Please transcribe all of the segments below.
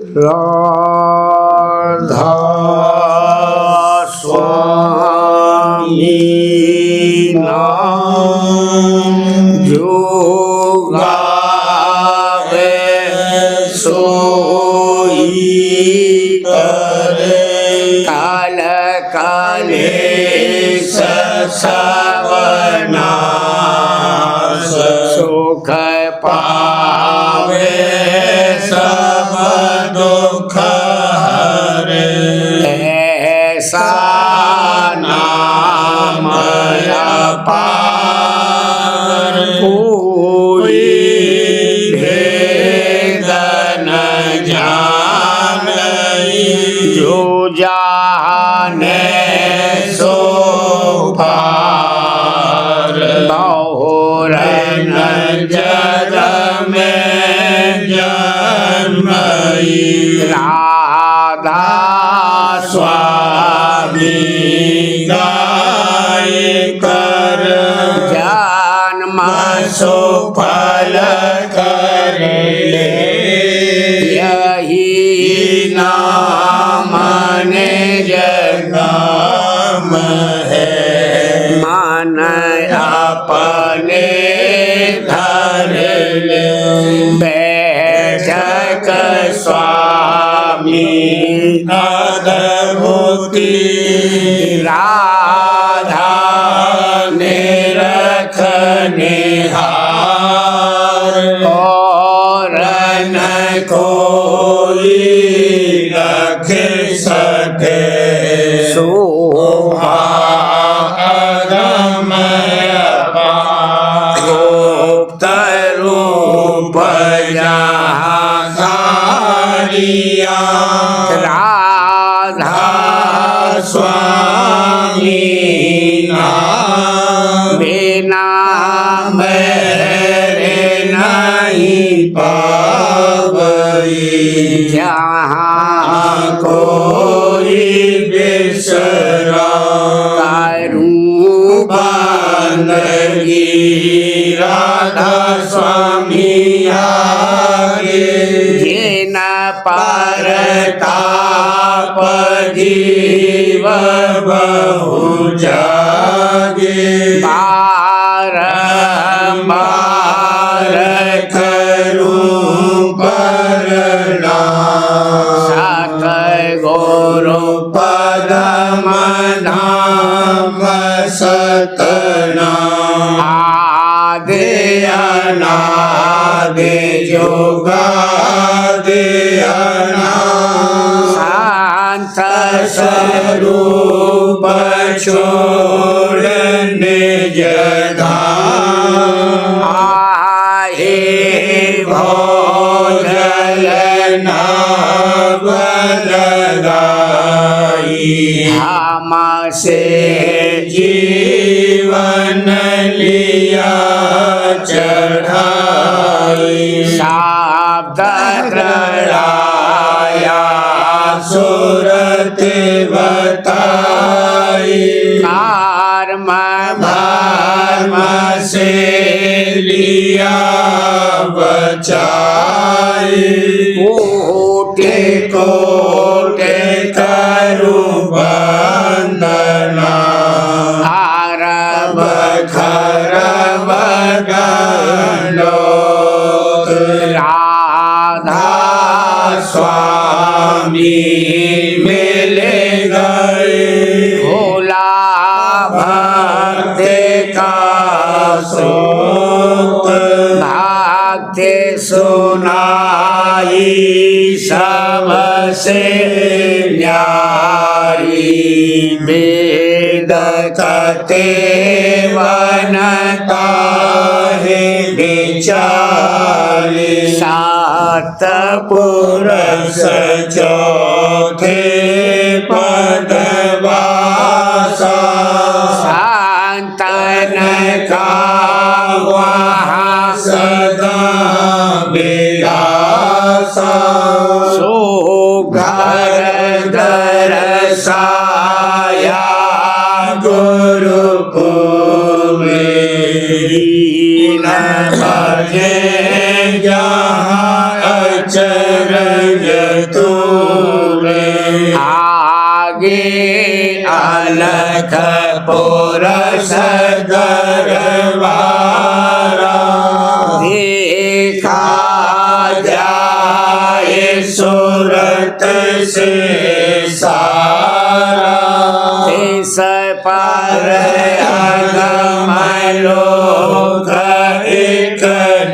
राधा स्वामी नाम जो गावे सोई करे काल कालेश सवनाश सुख पावे सब दुख हरे ऐसा नाम अपार कोई भेद न जाने जो जाने सो पार बहुर जग में जन्मई राधा स्वामी गाय कर जन्म सुफल कर ले यही नाम ने जगम है मन अपने धर ले बैठक स्वामी अद्भुति राधा ने रखने हार और न कोई रख सके शोभा अगमय गुप्त रूप जहाँ राधा स्वामी नाम बिना मेरे नहीं पावई जहाँ कोई बिसरा करूँ बंदगी राधा स्वामी आगे जिन परताप जीव बहु जागे बारंबार करूं प्रणाम सत गुरु पदम नाम सतनाम आदि अनादि जोगादि शांत स्वरूप छोड़ निज धाम आए भोजल नाव लगाई हमसे जीवन लिया चढ़ाई शब्द लड़ाया सूरत बताई कर्म धर्म से लिया बचाई कोटि कोटि करूं वंदना अरब खरब गणोत राधा स्वामी मिले गए भोला भक्ति का स्रोत भक्ति सुनाई सबसे न्यारी वेद कते वनता है विचारी सात पुरुष चौथे पदवासा संतन का वहाँ सदा विलासा सो घर दरसाया गुरुकुल में भजे जहाँ अचरज लख पुरुष दरबारा देखा जाए सूरत से सारा इस पर अगम लोक एक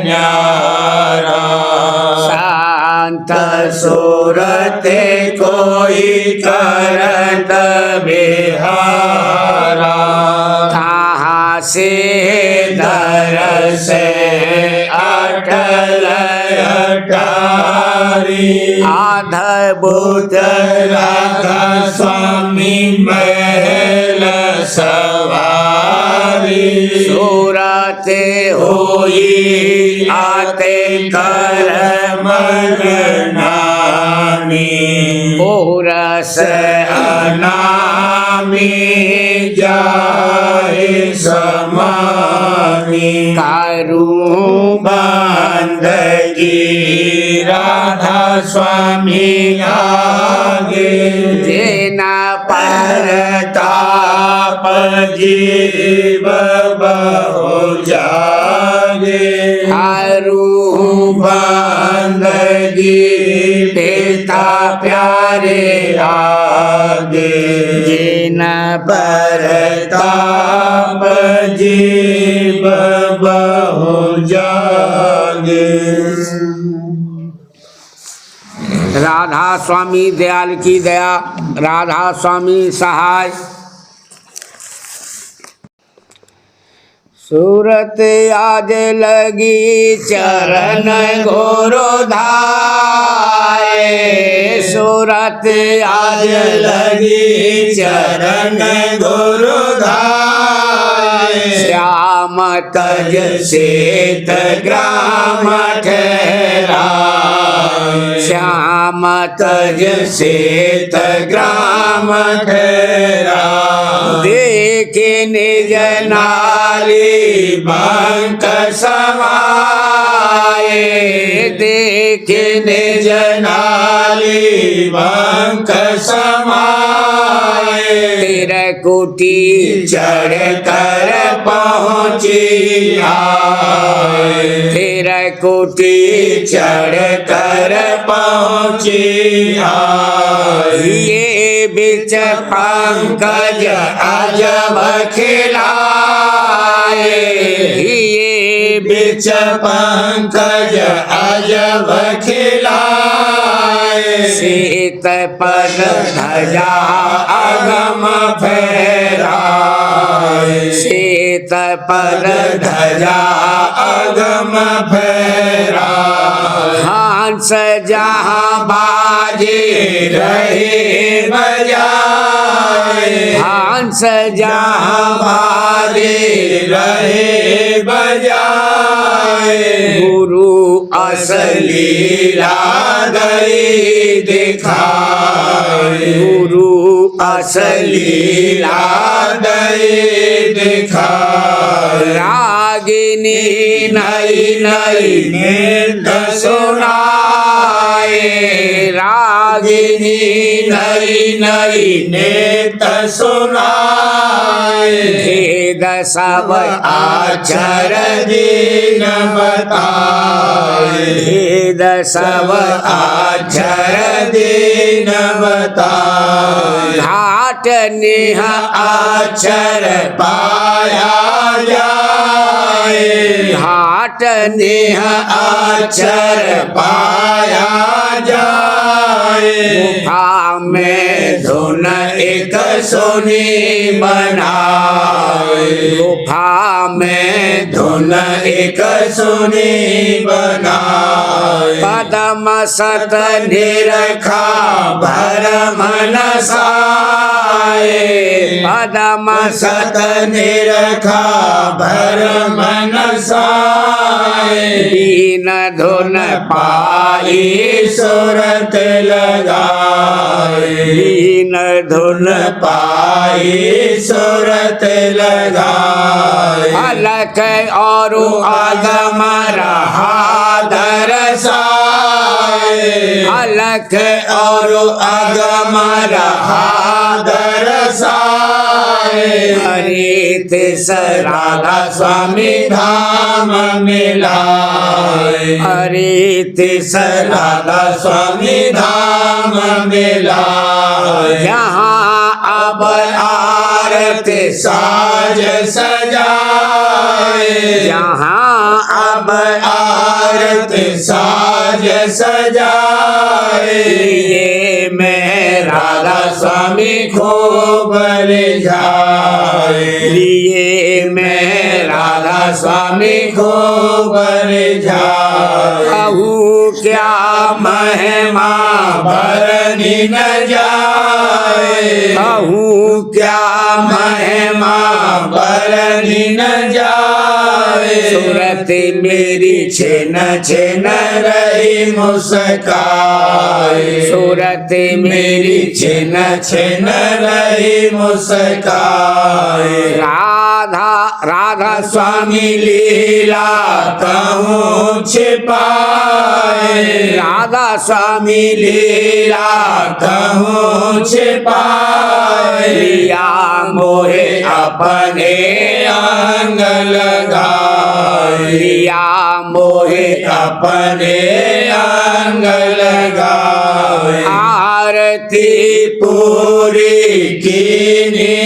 न्यारा शांत सूरत कोई करत बिहारा कहाँ से दरस अटल अटारी अद्भुत राधा स्वामी महल सवारी सूरत होई आते कर मरनानी पुरस अनामी जाए समानी करूं बंदगी राधा स्वामी आगे जेना परताप जीव बहु जागे करूं बंदगी पिता प्यारे आगे जेना परताप जीव बहु जागे। राधा स्वामी दयाल की दया, राधा स्वामी सहाय। सूरत आज लगी चरण गुरु धाये सूरत आज लगी चरण गुरु धाये श्याम तज सेत ग्राम ठहरा श्याम तज सेत ग्राम ठहरा देखे निज नाली बंक समाये देखे निज नाली बंक समाये तेरे कुटी चढ़ कर पहुँची आए तेरे कुटी चढ़ कर पहुँची आए ये बिच पंकज अजब खिलाए ये बिच पंकज अजब खिलाए सीत पद ध्वजा अगम फहराए सीत पद ध्वजा अगम फहराए हंस जहाँ बाजे रहे बजाए हंस जहाँ बाजे रहे बजाए गुरु असली राधई दिखाए गुरु असली राधई दिखाए रागिनी नई नई नृत्य सुनाए रागिनी नई नई नृत्य सुनाए भेद सब आचर दीन बताए भेद सब आचर दीन बताए घाट नेह आचर पाया जाए घाट नेह आचर पाया जाए गुफा में धुन एक सुनी बनाए गुफा में धुन एक सुनी बनाए पदम सत निरखा भरम नसाए पदम सत निरखा भरम नसाए दीन धुन पाई सुरत लगाए दीन धुन पाई सुरत लगाए अलख और आगम रहा दरसाए अलख और आगम रहा दरसाए हरे तिस राधा स्वामी धाम मिलाए, हरे तिस राधा स्वामी धाम मिलाए। जहाँ अब आरती साज सजाए, जहाँ अब आरती साज सजाए, ये मैं राधा स्वामी खूब रिझाए, लिए मैं राधा स्वामी खूब रिझाए। कहूँ क्या महिमा भरनी न जाए, कहूँ क्या महिमा भरनी न जाए। सूरत मेरी छिन छिन रही मुस्काए, सूरत मेरी छिन छिन रही मुस्काए। राधा राधा स्वामी लीला कहूँ छिपाए, राधा स्वामी लीला कहूँ छिपाए। लिया मोहे अपने अंग लगाए, लिया मोहे अपने अंग लगाए। आरती पूरी कीनी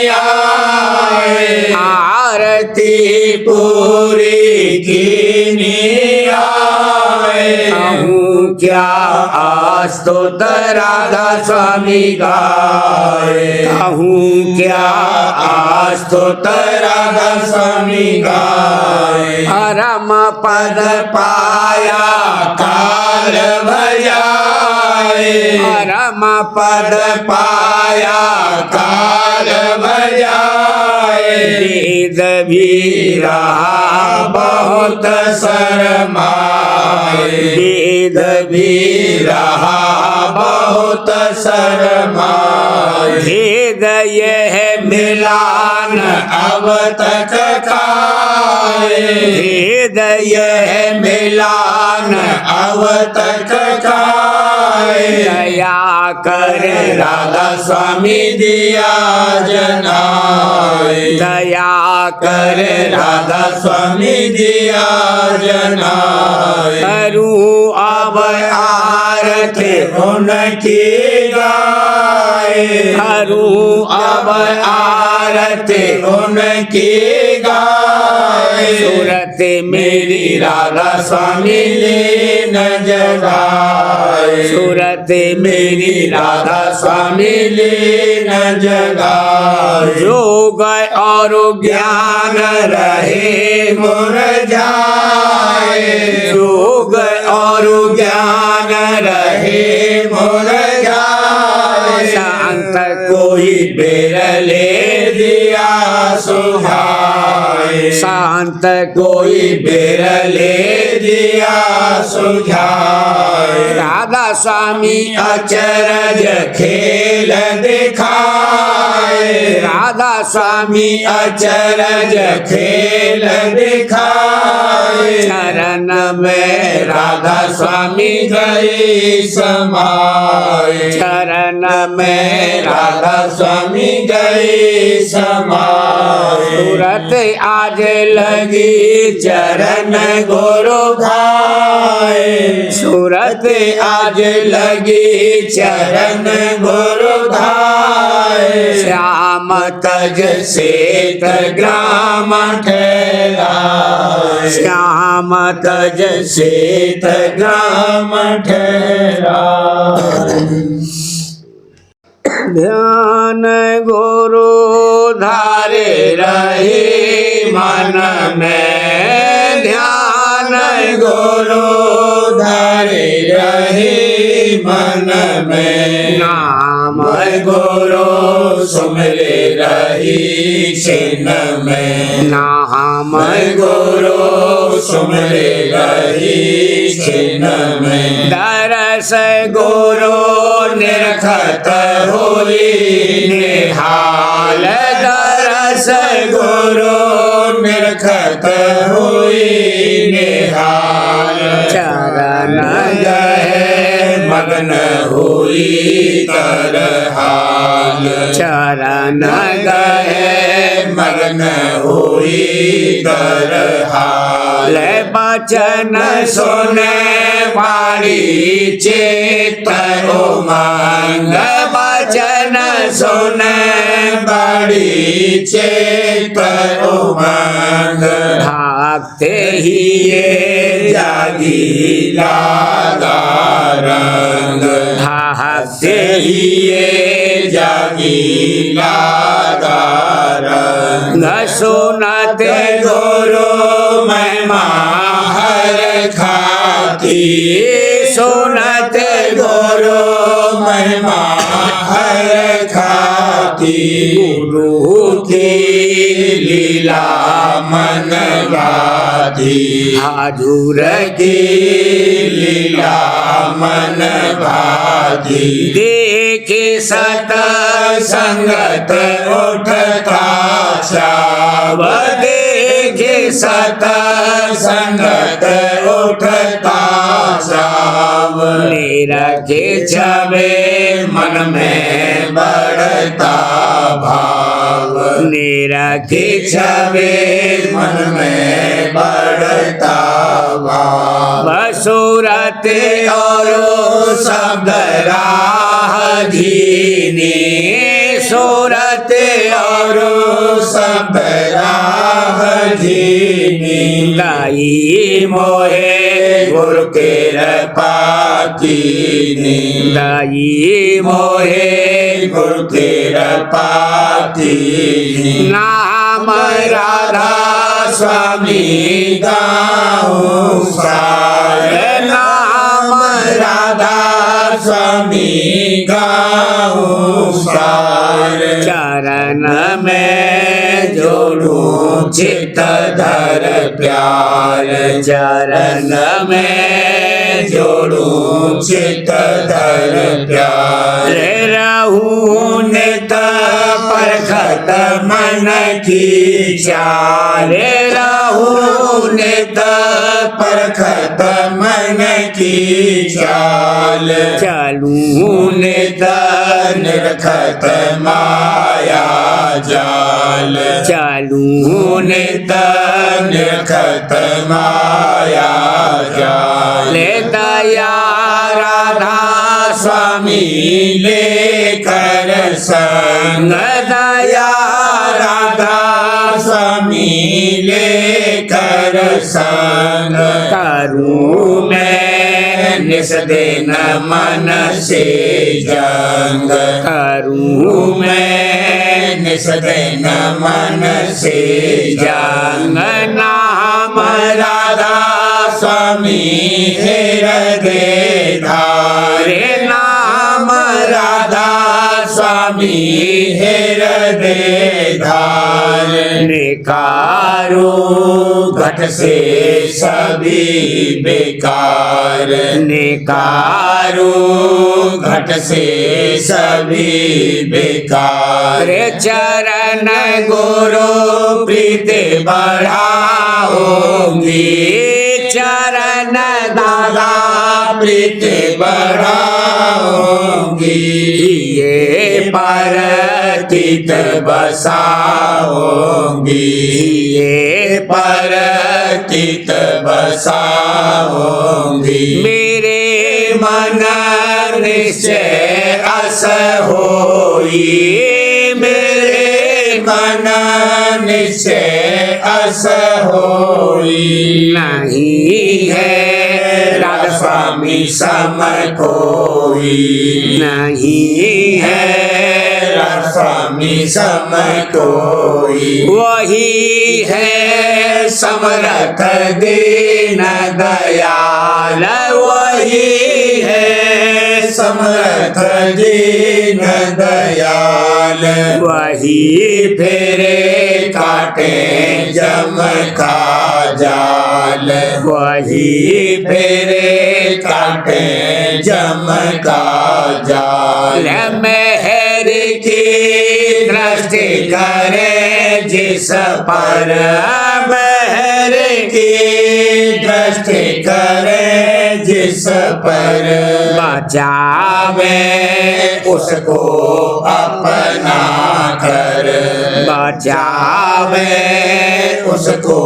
आए, आरती पूरी कीनी आए। कहूँ क्या स्तुत राधा स्वामी गाए, कहूँ क्या स्तुत राधा स्वामी गाए। परम पद पाया काल बजाए, परम पद पाया काल बजाए। वेद भी रहा बहुत शरमाए, वेद भी रहा बहुत शरमाए। भेद यह मिलान अब तक खाए, भेद यह मिलान अब तक खाए। दया कर राधा स्वामी दिया जनाए, दया कर राधा स्वामी दिया जनाए। करूँ अब आरती उनकी गाए, करूँ अब आरती उनकी गाए। सूरत मेरी राधा स्वामी लीन जगाए, सूरत मेरी राधा स्वामी लीन जगाए। जोग और ज्ञान रहे मुरझाए, जोग और ज्ञान रहे मुरझाए। शांत कोई बेरले दिया सुझाए, शांत कोई बेरले दिया सुझाए। राधा स्वामी अचरज खेल दिखाए, राधा स्वामी अचरज खेल दिखाए। चरण में राधा स्वामी गई समाए, चरण में राधा स्वामी गई समाए। सूरत आज लगी चरण गुरु भाई, सूरत आज लगी चरण गुरु भाई। श्याम तज सेत ग्राम ठहराए, श्याम तज सेत ग्राम ठहराए। ध्यान गुरु धारे रहे मन में, ध्यान गुरु धारे रहे मन में। नाम गुरु सुमिरे रही छिन में, नाम गुरु सुमिरे रही छिन में। दरस गुरु निरखत होई निहाल, दरस गुरु निरखत होई निहाल। चरण गए मग मगन हुई तरहाल चरण गए मगन हुई तरहाल बचन सुने वाणी चित उमंग बचन सुने वाणी चित उमंग भागते ही ये जागी लागा रंग भागते ही ये जागी लागा रंग सुनते गुरु महिमा हर खाती सुनते गुरु महिमा हर खाती गुरु की लीला मन गाती हाजुर की लीला मन भाती देखे सत संगत उठता शाव देखे सत संगत उठता शाव निरखे छवे मन में बढ़ता भाव निरखे छवे मन में बढ़ता भाव बसुरत और शब्द राह धीनी सूरत और शब्द राह धीनी लाई मोहे गुरु के पाती लाई मोहे गुरु के पाती नाम राधा स्वामी गाऊं सार नाम राधा स्वामी गाऊं सार चरण में जोड़ूं चित धर प्यार चरण में जोड़ूं चित धर प्यार रहूं नित परखत मन की चार रहूं नित परखत मन की चाल चलूं नित निरखत माया जाल चलूं नित निरखत माया जाल दया राधा स्वामी लेकर संग दया राधा स्वामी लेकर संग करूं मैं निस दिन मन से जंग करूं मैं निस दिन मन से जंग नाम राधा स्वामी हृदय धारे नाम राधा स्वामी हृदय धार निकारो घट से सभी बेकार निकारो घट से सभी बेकार चरण गुरु प्रीति बढ़ाओगी चरण दादा प्रीति बढ़ाओगी ये परतित बसाओगी ये परतित बसाओगी मेरे मन निश्चय अस होई मेरे मन निश्चय अस होई नहीं है राधा स्वामी सम कोई नहीं है राधा स्वामी सम कोई वही है समर्थ दीन दयाल वही है समर्थ दीन दयाल वही फेरे काटे जम का जाल वही फेरे काटे जम का जाल मेहर की दृष्टि करे जिस पर मेहर की दृष्टि करे जिस पर बचावे उसको अपना कर बचावे उसको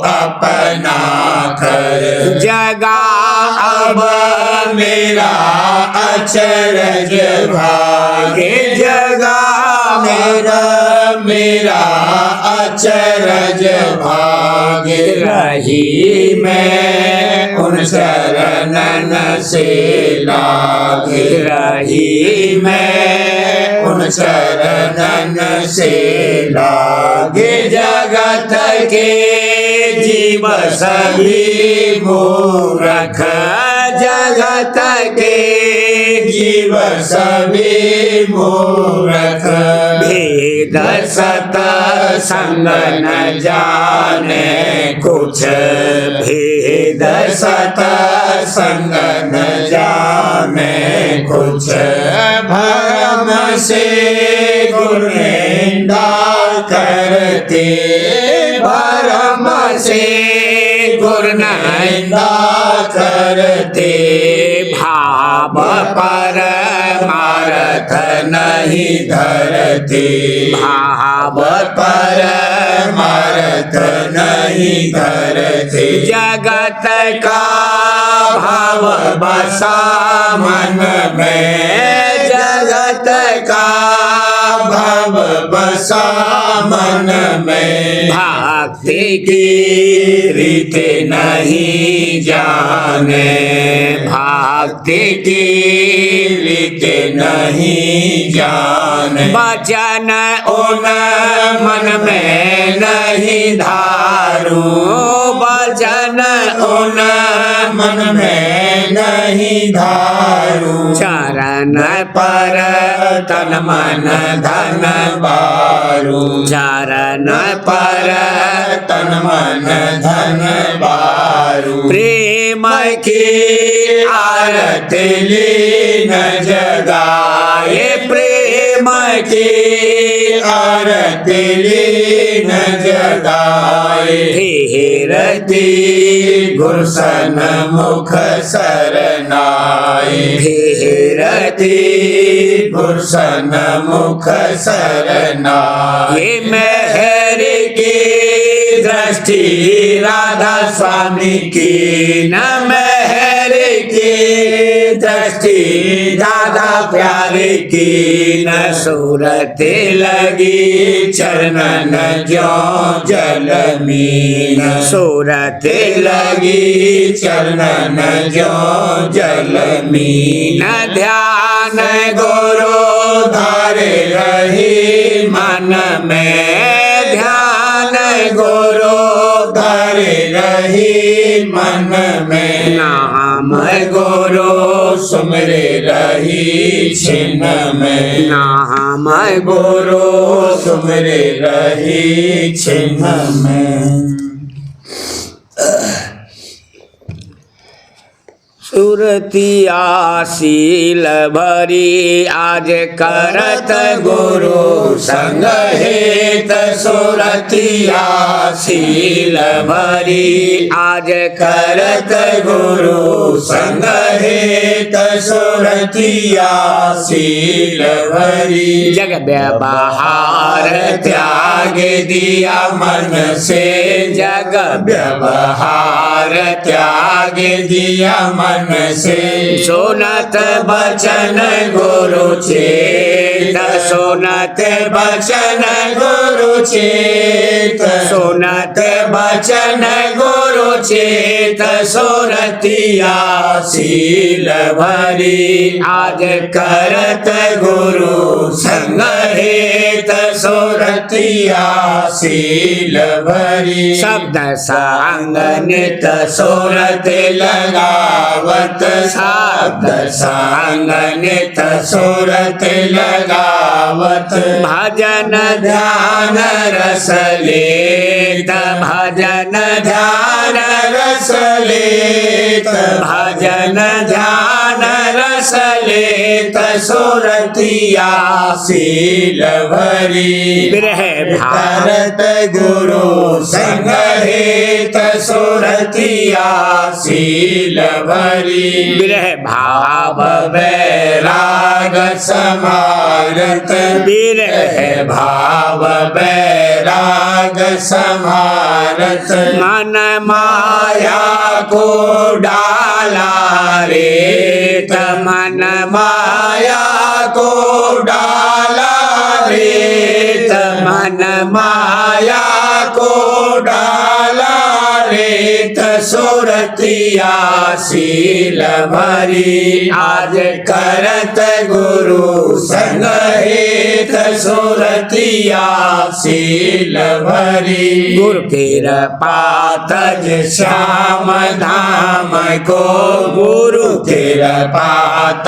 अपना कर जगा अब मेरा अचरज भागे जगा मेरा अचरज भागे रही मैं उन शरणन से लागे रही मैं उन शरणन से लागे जगत के जीव सभी मूर्ख जगत के जीव सभी मूर्ख भेद सत संग न जाने कुछ भेद सत संग न जाने कुछ भरम से गुरेंदा करते भरम से गुरनंदा करते भाव पर मारथ नहीं धरते भाव पर मारथ नहीं धरते जगत का भाव बसा मन में जगत का भाव बसा मन में भक्ति की रीत नहीं जाने भक्ति की रीत नहीं जाने वचन उन मन में नहीं धारू वचन उन मन में नहीं धारू चरण पर तन मन धन बारू चरण पर तन मन धन बारू प्रेम की आरती लीन जगाए प्रेम की आरती लीन जगाए फेरती गुरसन मुख सरनाए फेरती गुरसन मुख सरनाए ये मेहर की दृष्टि राधा स्वामी की न मेहर की दृष्टि दादा प्यारे की न सूरत लगी चरणन ज्यों जल मीन सूरत लगी चरणन ज्यों जल मीन न ध्यान गुरु धारे रही मन में ध्यान गुरु धारे रही मन में नाम गुरु सुमरे रही छिन में नाम गुरु सुमरे रही छिन में सुरतिया शील भरी आज करत गुरु संग हेत सुरतिया शील भरी आज करत गुरु संग हेत सुरतिया शील भरी जग व्यवहार त्याग दिया मन से जग व्यवहार त्याग दिया मन से सुनत बचन गुरु चेत सुनत बचन गुरु चेत सुनत बचन गुरु चेत सुरतिया शील भरी आज करत गुरु संग हेत सुरतिया शील भरी शब्द सांग नित सुरत लगावत शब्द सांग नित सुरत लगावत भजन ध्यान रस लेत भजन ध्यान रस लेत भजन ध्यान रस लेत सुरतिया शील भरी विरह भाव करत गुरु संग हेत सुरतिया शील भरी विरह भाव बैराग समारत विरह भाव बैराग समारत मन माया को डाला रे मन माया को डाला रे मन माया को डाला रेत सुरतिया शील भरी आज करत गुरु संग हेत सुरतिया शील भरी गुरु कृपा तज श्याम धाम को गुरु कृपा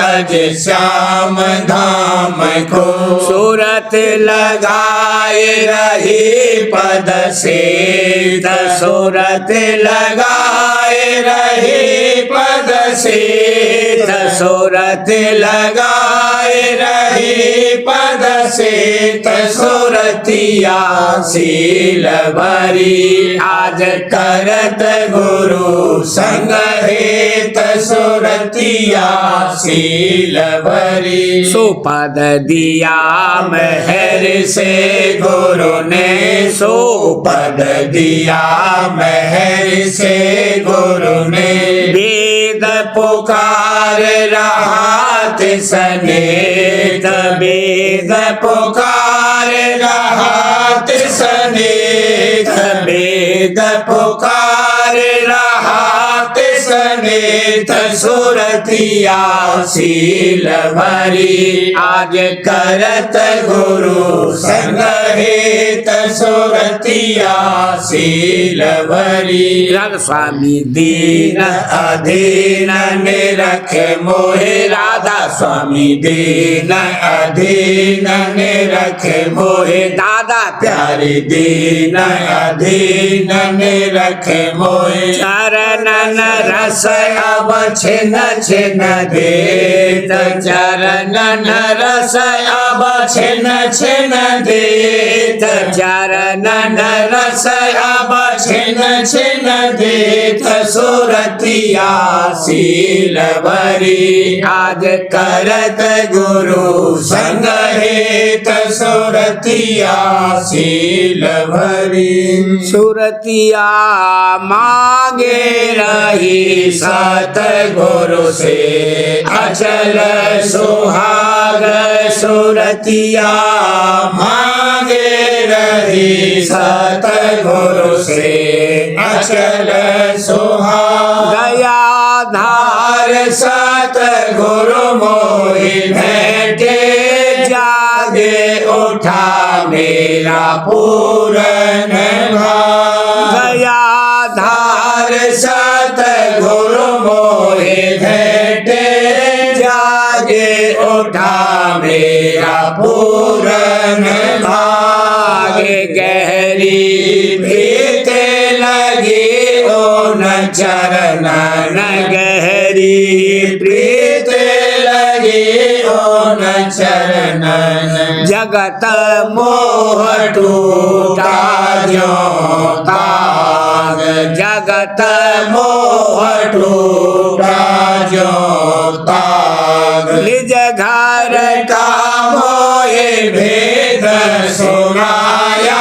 तज श्याम धाम को सूरत लगाए रही पद से सूरत लगाए रही पद से सूरत लगाए रही पद से सुरतिया शील भरी आज करत गुरु संग हेत सुरतिया शील भरी सुपद दिया महर से गुरु ने सुपद दिया महर से गुरु ने वेद पुकार रहा तिसनेत वेद पुकार रहा तिसनेत वेद पुकार रहा तिसनेत सुरतिया शील भरी आज करत गुरु संग हेत सुरतिया शील भरी राधा स्वामी दीन अधीन निरखे मोहे राधा स्वामी दीन अधीन निरखे मोहे दादा प्यारी दीन अधीन निरखे मोहे चरणन रस अब छिन छिन देत चरणन रस अब छिन छिन देत चरणन रस अब छिन छिन देत सुरतिया शील भरी आज करत गुरु संग हेत सुरतिया शील भरी सुरतिया मांगे रही सत गुरु से अचल सुहाग सुरतिया मांगे रही सत गुरु से अचल सुहाग दया धार धार सत गुरु मोहि भेटे जागे उठा मेरा पूरन भाग दया धार सत गुरु मोहि भेटे जागे उठा मेरा पूरन भाग गहरी भीते लगी ओ न चरणन गहरी प्रीत लगी ओ न चरणन जगत मोह टूटा ज्यों ताग जगत मोह टूटा ज्यों ताग निज घर का मोहे भेद सुनाया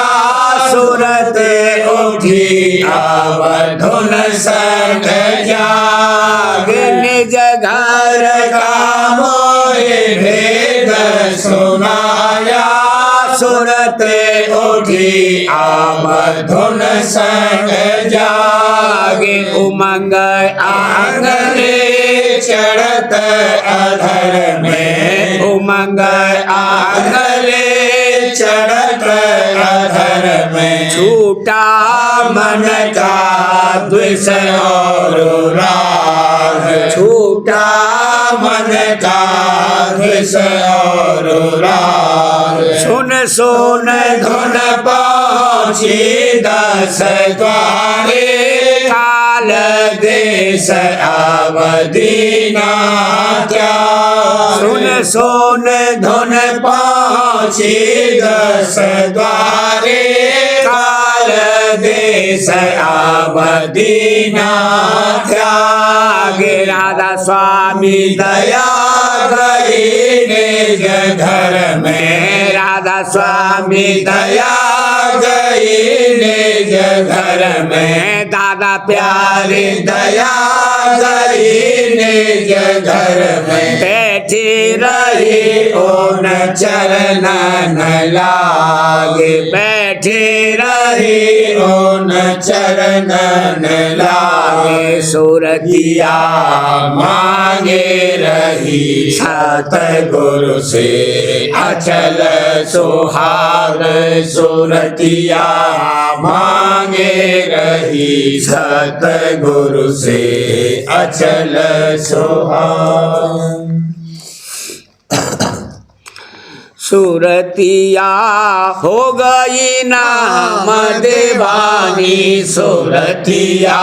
सुरत उठी अवधुन संग जाग निज घर का मोहे भेद सुनाया सुरत उठी अवधुन संग जागे उमंग आंगने चढ़त अधर में उमंग आंगले चढ़त अधर में छूटा मन का द्वेष और राग छूटा मन का द्वेष और राग सुन सुन धुन पहुँची दस द्वारे काल दे देश अवदीना क्या सुन धुन पाछी 10 द्वारे काल देश अवदीना आगे राधा स्वामी दया गई निज घर में राधा स्वामी दया गई निज घर में दादा प्यारे दया गई निज घर में बैठी रही ओन चरण न लागे बैठी रही ओन चरण न लागे सूरतिया मांगे रही सतगुरु से अचल सुहाग सूरतिया मांगे रही सतगुरु से अचल सुहाग सूरतिया हो गई नाम दीवानी सूरतिया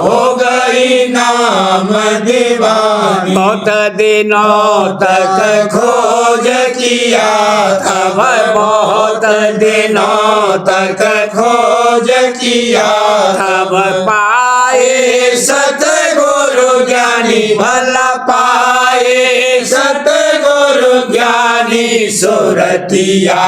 हो गई नाम दीवानी बहुत दिनों तक खोज किया अब तब बहुत दिनों तक खोज किया तब पाए सतगुरु ज्ञानी भला पाए सतगुरु ज्ञानी सूरतिया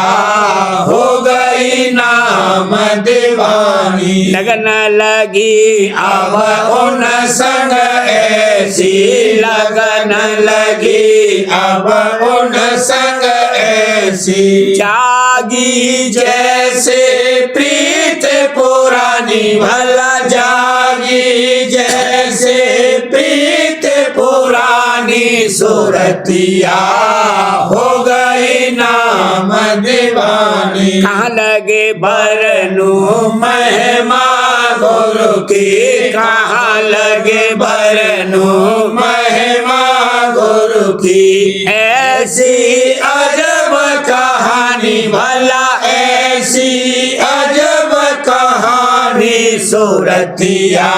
हो गई नाम दीवानी लगन लगी अब उन संग ऐसी लगन लगी अब उन संग ऐसी जागी जैसे प्रीत पुरानी भला जागी जैसे प्रीत पुरानी सूरतिया हो गई नाम दीवानी कहाँ लगे बरनू महिमा गुरु की कहाँ लगे बरनू महिमा गुरु की ऐसी अजब कहानी भला ऐसी अजब कहानी सूरतिया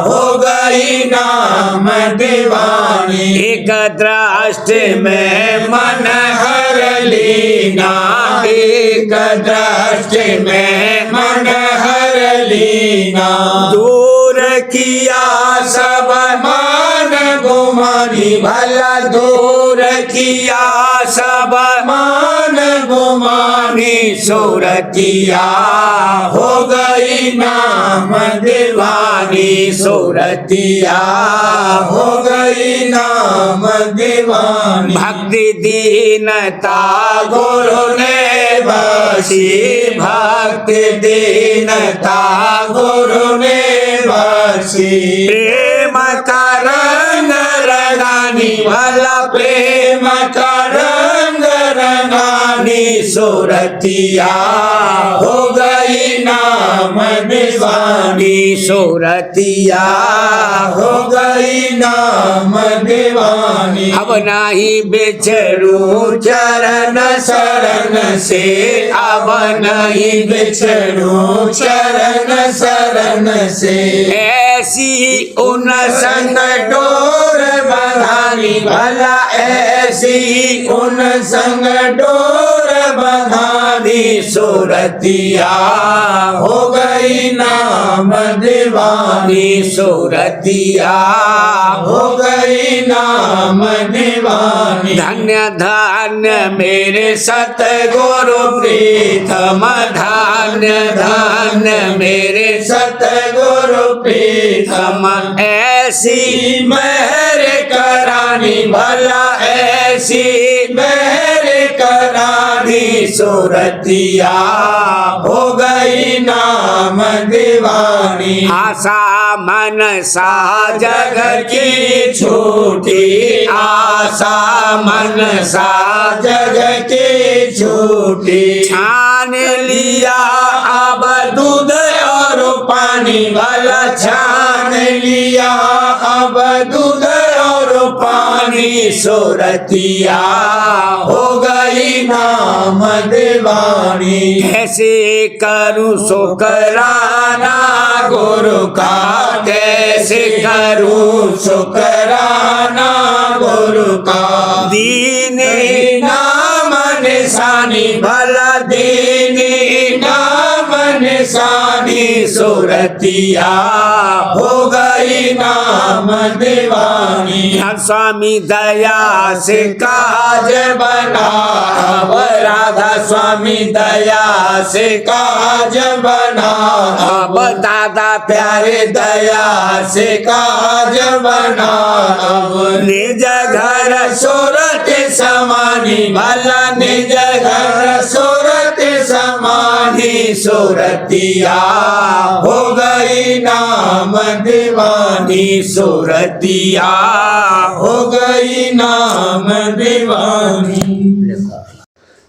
हो गई नाम दीवानी एक दृष्टि में मन हर लीना एक दृष्टि में मन हर लीना दूर किया सब मान गुमानी भला दूर किया सब मान गुमानी सूरतिया हो गई नाम दीवानी सूरतिया हो गई नाम दीवानी भक्ति दीनता गुरु ने बसी भक्ति दीनता गुरु ने बसी प्रेम का रंग रंगानी भला प्रेम का रंग रंगानी सूरतिया हो गई नाम दीवानी सूरतिया हो गई नाम दीवानी अब नहीं बिछड़ू चरण शरण से अब नहीं बिछड़ू चरण शरण से ऐसी उन संग डोर बंधानी भला ऐसी उन संग डोर बंधानी सूरतिया हो गई नाम दीवानी सूरतिया हो गई नाम दीवानी धन्य धन्य मेरे सतगुरु प्रीतम धन्य धन्य मेरे सतगुरु प्रीतम ऐसी मेहर करानी भला ऐसी मेहर करानी सूरतिया हो गई नाम दीवानी आशा मन सा जग की छूटी आशा मन सा जग की छूटी छान लिया अब दूध और पानी भला छान लिया अब दूध और पानी सूरतिया हो गई नाम दीवानी। कैसे करूं शुकराना गुरु का कैसे करूं शुकराना गुरु का। दीने नाम निशानी भला दीनी नाम निशानी सूरतिया हो गई नाम दीवानी। स्वामी दया से काज बना अब राधा स्वामी दया से काज बना अब दादा प्यारे दया से काज बना। अब निज घर सूरत समानी भला निज घर सूरत समानी सूरतिया हो गई नाम दीवानी। सूरतिया हो गई नाम दीवानी।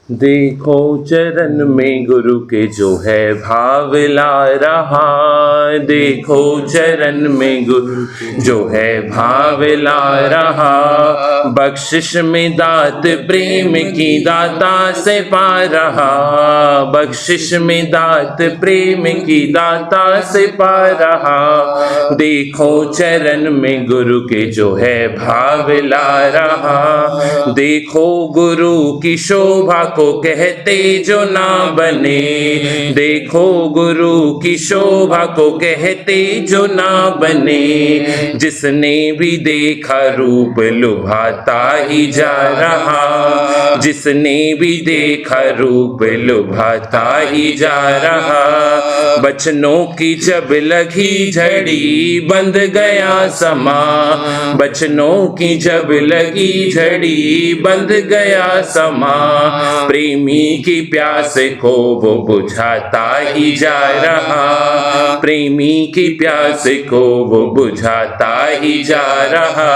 देखो चरण में गुरु के जो है भाव ला रहा। देखो चरण में गुरु जो है भाव ला रहा। बख्शिश में दात प्रेम की दाता से पा रहा। बख्शिश में दात प्रेम की दाता से पा रहा। देखो चरण में गुरु के जो है भाव ला रहा। देखो गुरु की शोभा को कहते जो ना बने। देखो गुरु की शोभा को कहते जो ना बने। जिसने भी देखा रूप लुभाता ही जा रहा। जिसने भी देखा रूप लुभाता ही जा रहा। बचनों की जब लगी झड़ी बंध गया समा। बचनों की जब लगी झड़ी बंध गया समा। प्रेमी की प्यास को वो बुझाता ही जा रहा। प्रेमी की प्यास को वो बुझाता ही जा रहा।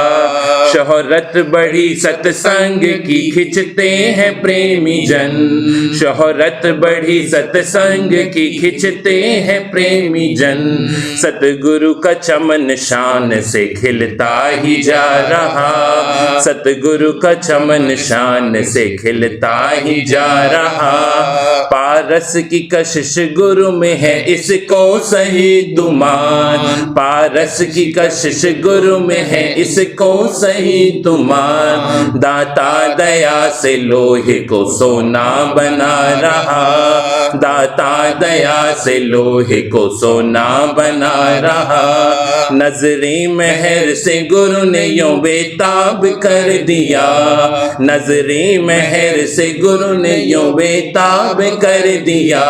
शोहरत बढ़ी सत्संग की खिंचते हैं प्रेमी जन। शोहरत बढ़ी सत्संग की खिंचते हैं प्रेमी जन। सतगुरु का चमन शान से खिलता ही जा रहा। सतगुरु का चमन शान से खिलता ही जा रहा। पारस की कशिश गुरु में है इसको सही दुमान। पारस की कशिश गुरु में है इसको सही दुमान। दाता दया से लोहे को सोना बना रहा। दाता दया से लोहे को सोना बना रहा। नजरे मेहर से गुरु ने यूं बेताब कर दिया। नजरे मेहर से गुरु ने यूं बेताब कर दिया।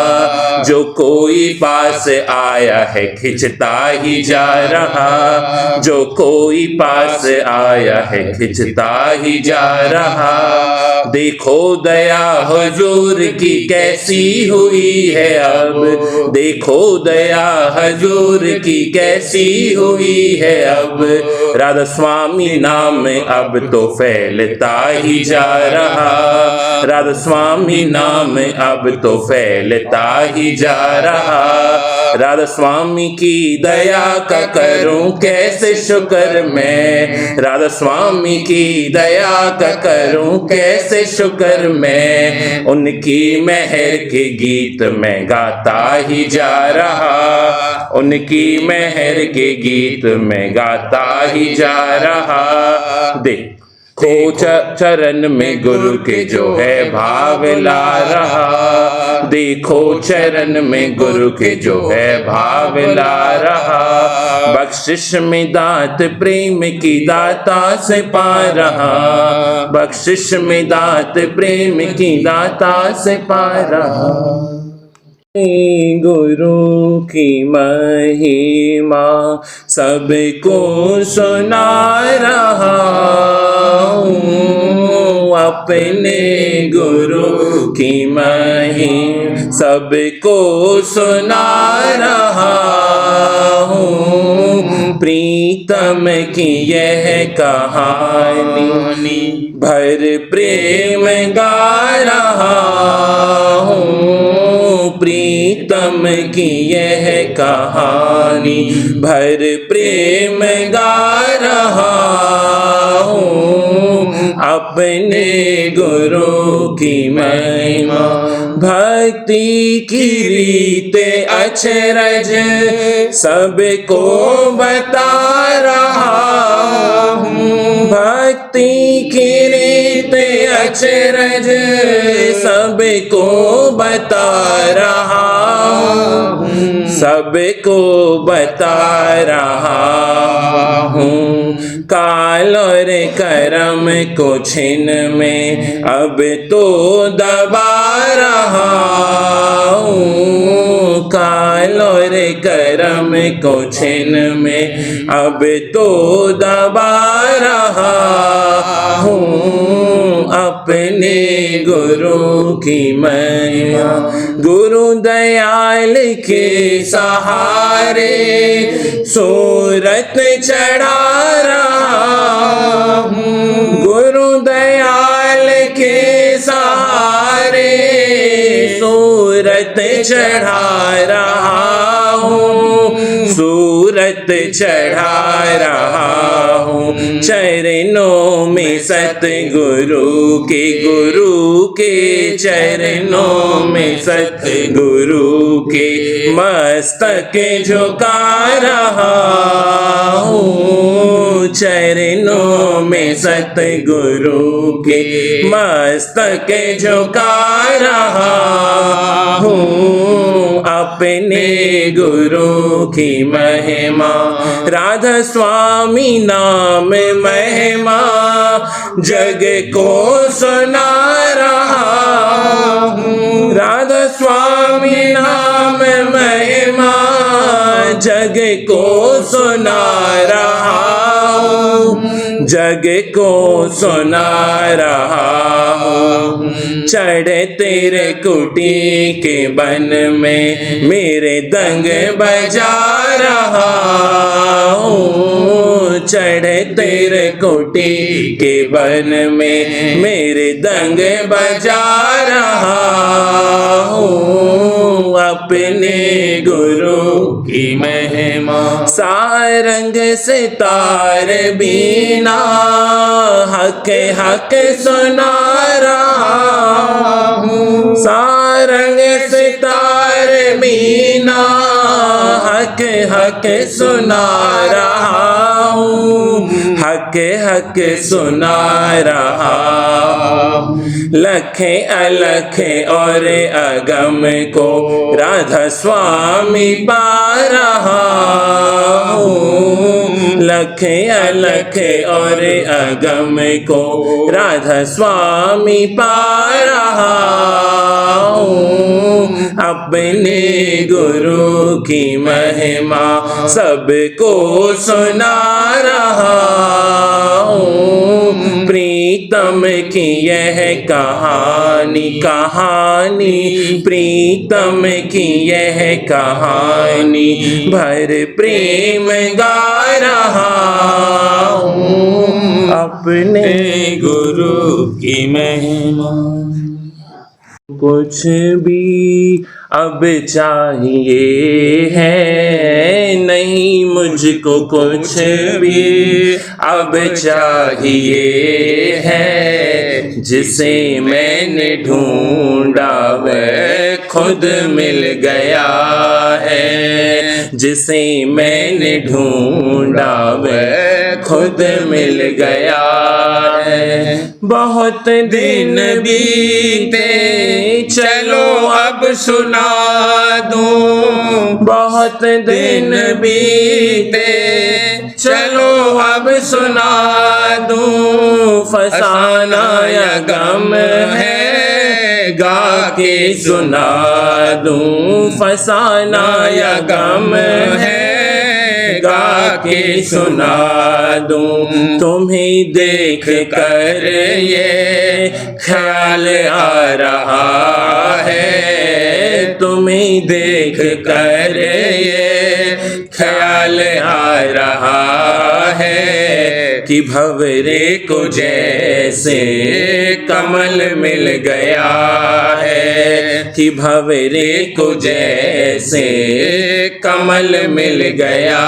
जो कोई पास आया है खिंचता ही जा रहा। जो कोई पास आया है खिंचता ही जा रहा। देखो दया हुजूर की कैसी हुई है अब। देखो दया हुजूर की कैसी हुई है अब। राधा स्वामी नाम अब तो फैलता ही जा रहा। राधा स्वामी नाम अब तो फैलता ही जा रहा। राधा स्वामी की दया का करूं कैसे शुक्र मैं। राधा स्वामी की दया का करूं कैसे शुक्र मैं। उनकी मेहर के गीत मैं गाता ही जा रहा। उनकी मेहर के गीत मैं गाता ही जा रहा। देखो चरण में गुरु के जो है भाव ला रहा। देखो चरण में गुरु के जो है भाव ला रहा। बख्शिश में दात प्रेम की दाता से पा रहा। बख्शिश में दात प्रेम की दाता से पा रहा। गुरु की महिमा सबको सुना रहा हूँ। अपने गुरु की महिमा सबको सुना रहा हूँ। प्रीतम की यह कहानी भर प्रेम गा रहा हूँ। प्रीतम की यह कहानी भर प्रेम गा रहा हूँ। अपने गुरु की महिमा। भक्ति की रीत अचरज सबको बता रहा हूँ। भक्ति की रीत अचरज सबको बता रहा हूँ, सबको बता रहा हूँ। काल और करम को छिन में अब तो दबा रहा हूँ। काल और करम को छिन में अब तो दबा रहा हूँ। अपने गुरु की महिमा, गुरु दयाल के सहारे सूरत चढ़ा रहा हूँ। गुरु दयाल के सहारे सूरत चढ़ा रहा हूँ, सूरत चढ़ा रहा हूँ। चरणों में सतगुरु के, गुरु के चरणों में सतगुरु के मस्तक झुका रहा हूँ। चरणों में सतगुरु के मस्तक झुका रहा हूँ। अपने गुरु की महिमा, राधा स्वामी नाम महिमा जग को सुना रहा हूँ। राधा स्वामी नाम महिमा जग को सुना रहा हूँ, जग को सुना रहा हूँ। चढ़ तेरे कुटी के बन में मेरे दंग बजा रहा हूँ। चढ़ तेरे कुटी के बन में मेरे दंग बजा रहा हूँ। अपने गुरु की महिमा, सारंग सितार बीना हक हक सुना रहा हूँ। सारंग सितार बीना हक हक सुना रहा हूँ, हक हक सुना रहा हूँ। लखे अलखे और अगम को राधा स्वामी पा रहा हूँ। लखे अलखे और अगम को राधा स्वामी पा रहा हूँ। अपने गुरु की महिमा सबको सुना रहा हूँ। प्रीतम की यह कहानी, कहानी प्रीतम की यह कहानी भर प्रेम गा रहा हूँ। अपने गुरु की महिमा, कुछ भी अब चाहिए है नहीं मुझको, कुछ भी अब चाहिए है। जिसे मैंने ढूंढा वह खुद मिल गया है। जिसे मैंने ढूंढा वह खुद मिल गया है। बहुत दिन बीते चलो अब सुना दूं। बहुत दिन बीते चलो अब सुना दूं। फसाना या गम है गा के सुना दूं। फसाना या गम है गा के सुना दूं। तुम्हें देख कर ये ख्याल आ रहा है। तुम्हें देख कर ये ख्याल आ रहा है। कि भंवरे को जैसे कमल मिल गया है, कि भंवरे को जैसे कमल मिल गया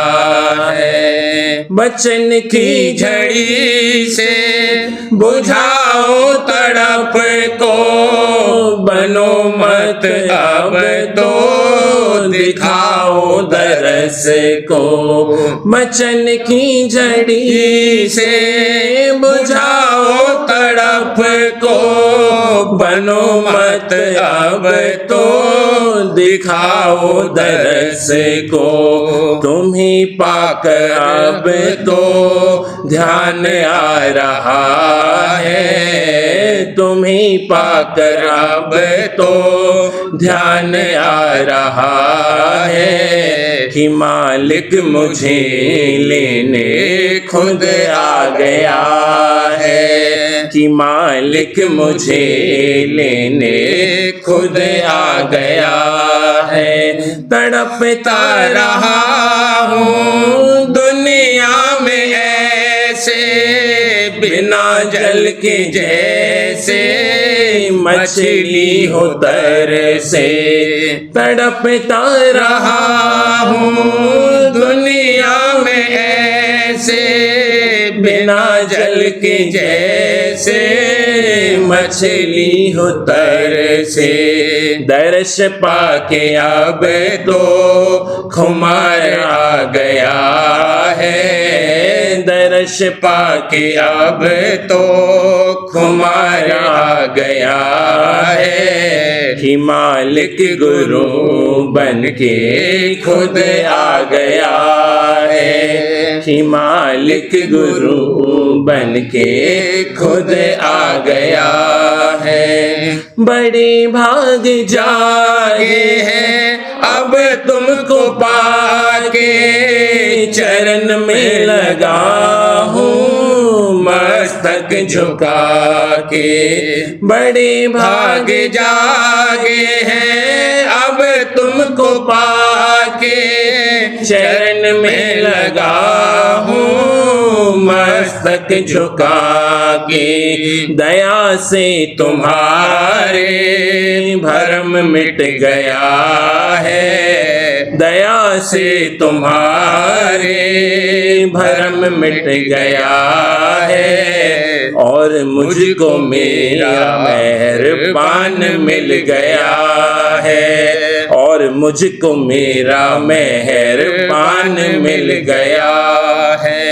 है। बचन की झड़ी से बुझाओ तड़प को, बनो मत अब तो दिखाओ दरस को। बचन की झड़ी से बुझाओ तड़प को, बनो मत अब तो दिखाओ दरस को। तुम्ही पाकर अब तो ध्यान आ रहा है, तुम्ही पाकर अब तो ध्यान आ रहा है, कि मालिक मुझे लेने खुद आ गया है, कि मालिक मुझे लेने खुद आ गया है। तड़पता रहा हूँ दुनिया में ऐसे, बिना जल के जैसे मछली हो तरसे। तड़पता रहा हूँ दुनिया में ऐसे, बिना जल के जैसे मछली हो तरसे। दर्श पाके अब तो खुमार आ गया है, दर्श पाके अब तो खुमार आ गया है, कि मालिक गुरु बन के खुद आ गया है, कि मालिक गुरु बन के खुद आ गया है। बड़े भाग जागे हैं अब तुमको पाके, चरण में लगा हूँ मस्तक झुका के। बड़े भाग जागे हैं अब तुमको पाके, चरण में लगा हूँ मस्तक झुका के। दया से तुम्हारे भरम मिट गया है, दया से तुम्हारे भरम मिट गया है, और मुझको मेरा मेहरबान मिल गया है, और मुझको मेरा मेहरबान मिल गया है।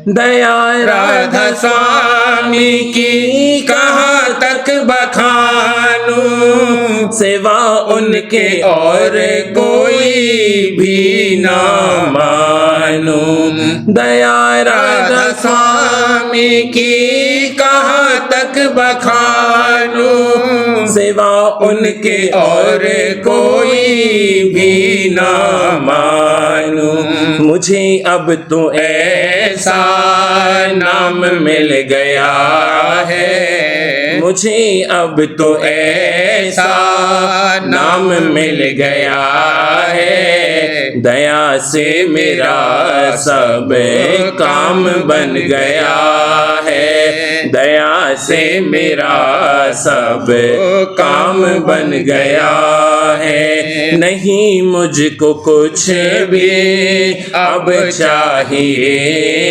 दया राधा स्वामी की कहाँ तक बखानूं, सिवा उनके और कोई भी ना मानूं। दया राधा स्वामी की कहाँ तक बखानूं, सिवा उनके और कोई भी ना मानूं। मुझे अब तो ऐसा नाम मिल गया है, मुझे अब तो ऐसा नाम मिल गया है। दया से मेरा सब काम बन गया है, दया से मेरा सब काम बन गया है। नहीं मुझको कुछ भी अब चाहिए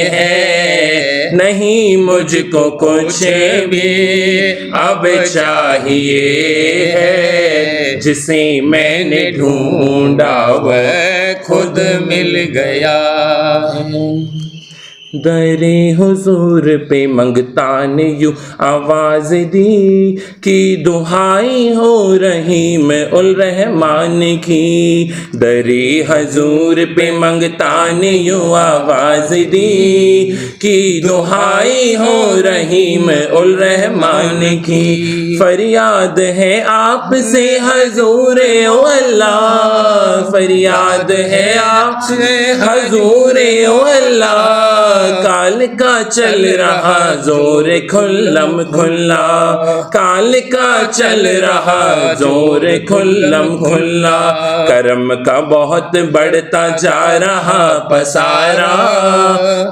है, नहीं मुझको कुछ भी अब चाहिए है। जिसे मैंने ढूंढा वह खुद मिल गया है। दरे हुजूर पे मंगता ने यूं आवाज दी कि दुहाई हो रही मैं उल रहमान की। दरे हुजूर पे मंगता ने यूं आवाज दी कि दुहाई हो रही मैं उल रहमान की। फरियाद है आपसे हुजूर ओ अल्लाह, फरियाद है आपसे हुजूर ओ अल्लाह, काल का चल रहा जोर खुल्लम खुल्ला, काल का चल रहा जोर खुल्लम खुल्ला, करम का बहुत बढ़ता जा रहा पसारा,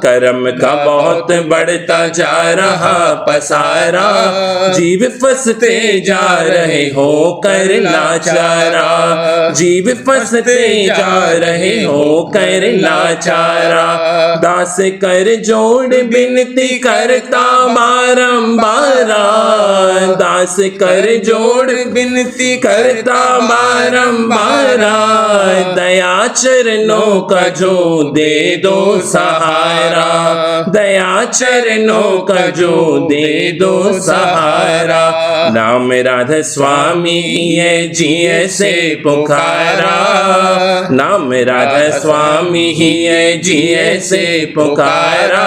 करम का बहुत बढ़ता जा रहा पसारा, जीव फंसते जा रहे हो कर लाचारा, जीव फंसते जा रहे हो कर लाचारा, दास कर जोड़ बिनती करता बारंबारा, दास कर जोड़ बिनती करता बारंबारा, दया चरणों का जो दे दो सहारा, दया चरणों का जो दे दो सहारा, नाम राधा स्वामी है जिए से पुकारा, नाम राधा स्वामी ही है जिए से पुकारा,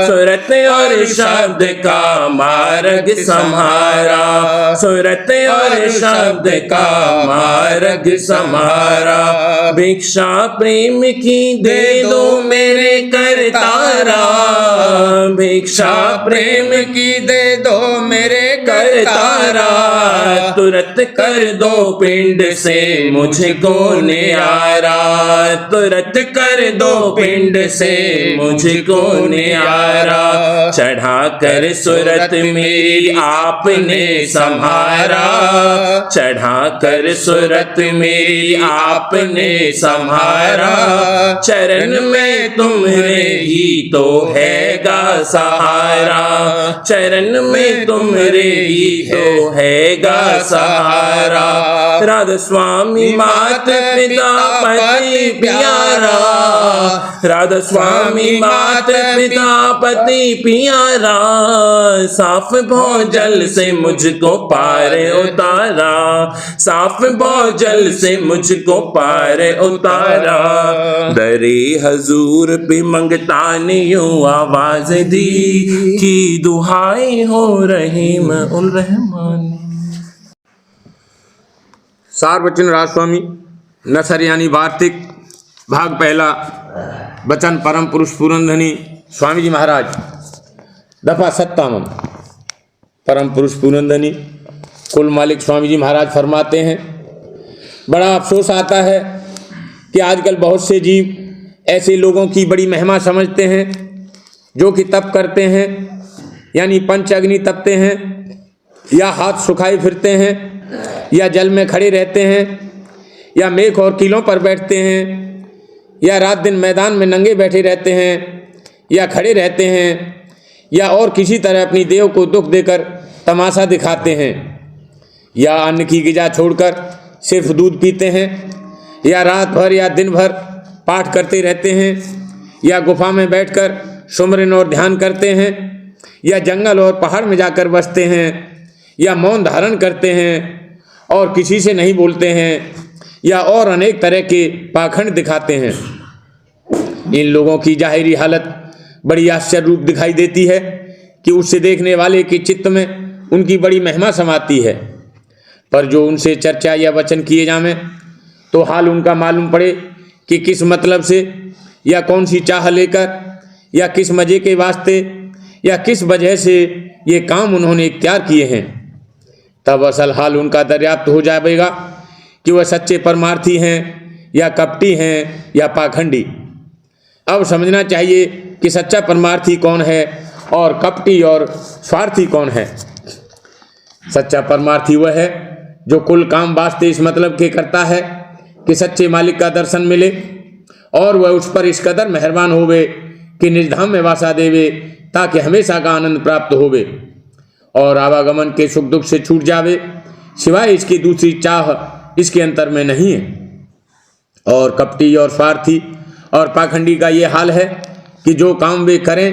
सूरत और शब्द का मार्ग सम्हारा, सूरत और शब्द का मार्ग सम्हारा, भिक्षा प्रेम की दे दो मेरे करतारा, भिक्षा प्रेम की दे दो मेरे करतारा, तुरंत कर दो पिंड से मुझको न्यारा, तुरंत कर दो पिंड से मुझको न्यारा, चढ़ा कर सूरत मेरी आपने संहारा, चढ़ा कर सूरत मेरी आपने संहारा, चरण में तुम्हारे ही तो हैगा सहारा, चरण में तुम्हारे ही तो हैगा सहारा, राधा स्वामी मात पिता पति प्यारा, राधा स्वामी मात पिता पति प्यारा, साफ भोजल से मुझको पार उतारा, साफ भोजल से मुझको पार उतारा, दरे हजूर पे मंगता ने यूं आवाज दी कि दुहाई हो रहीम उल रहमान। सार वचन राजस्वामी नसर यानी वार्तिक भाग पहला, वचन परम पुरुष पूरनधनी स्वामी जी महाराज, दफा 57। परम पुरुष पूरनधनी कुल मालिक स्वामी जी महाराज फरमाते हैं, बड़ा अफसोस आता है कि आजकल बहुत से जीव ऐसे लोगों की बड़ी महिमा समझते हैं जो कि तप करते हैं, यानी पंच अग्नि तपते हैं, या हाथ सुखाए फिरते हैं, या जल में खड़े रहते हैं, या मेघ और कीलों पर बैठते हैं, या रात दिन मैदान में नंगे बैठे रहते हैं, या खड़े रहते हैं, या और किसी तरह अपनी देह को दुख देकर तमाशा दिखाते हैं, या अन्न की गिजा छोड़कर सिर्फ दूध पीते हैं, या रात भर या दिन भर पाठ करते रहते हैं, या गुफा में बैठकर सुमरन और ध्यान करते हैं, या जंगल और पहाड़ में जाकर बसते हैं, या मौन धारण करते हैं और किसी से नहीं बोलते हैं, या और अनेक तरह के पाखंड दिखाते हैं। इन लोगों की जाहिरी हालत बड़ी आश्चर्य रूप दिखाई देती है कि उससे देखने वाले के चित्त में उनकी बड़ी महिमा समाती है, पर जो उनसे चर्चा या वचन किए जावें तो हाल उनका मालूम पड़े कि किस मतलब से या कौन सी चाह लेकर या किस मजे के वास्ते या किस वजह से ये काम उन्होंने इख्तियार किए हैं, तब असल हाल उनका दर्याप्त हो जाएगा कि वह सच्चे परमार्थी हैं या कपटी हैं या पाखंडी। अब समझना चाहिए कि सच्चा परमार्थी कौन है और कपटी और स्वार्थी कौन है। सच्चा परमार्थी वह है जो कुल काम वास्ते इस मतलब के करता है कि सच्चे मालिक का दर्शन मिले और वह उस पर इस कदर मेहरबान होवे कि निजधाम में वासा देवे ताकि हमेशा का आनंद प्राप्त होवे और आवागमन के सुख दुख से छूट जावे, सिवाय इसकी दूसरी चाह इसके अंतर में नहीं है। और कपटी और स्वार्थी और पाखंडी का ये हाल है कि जो काम वे करें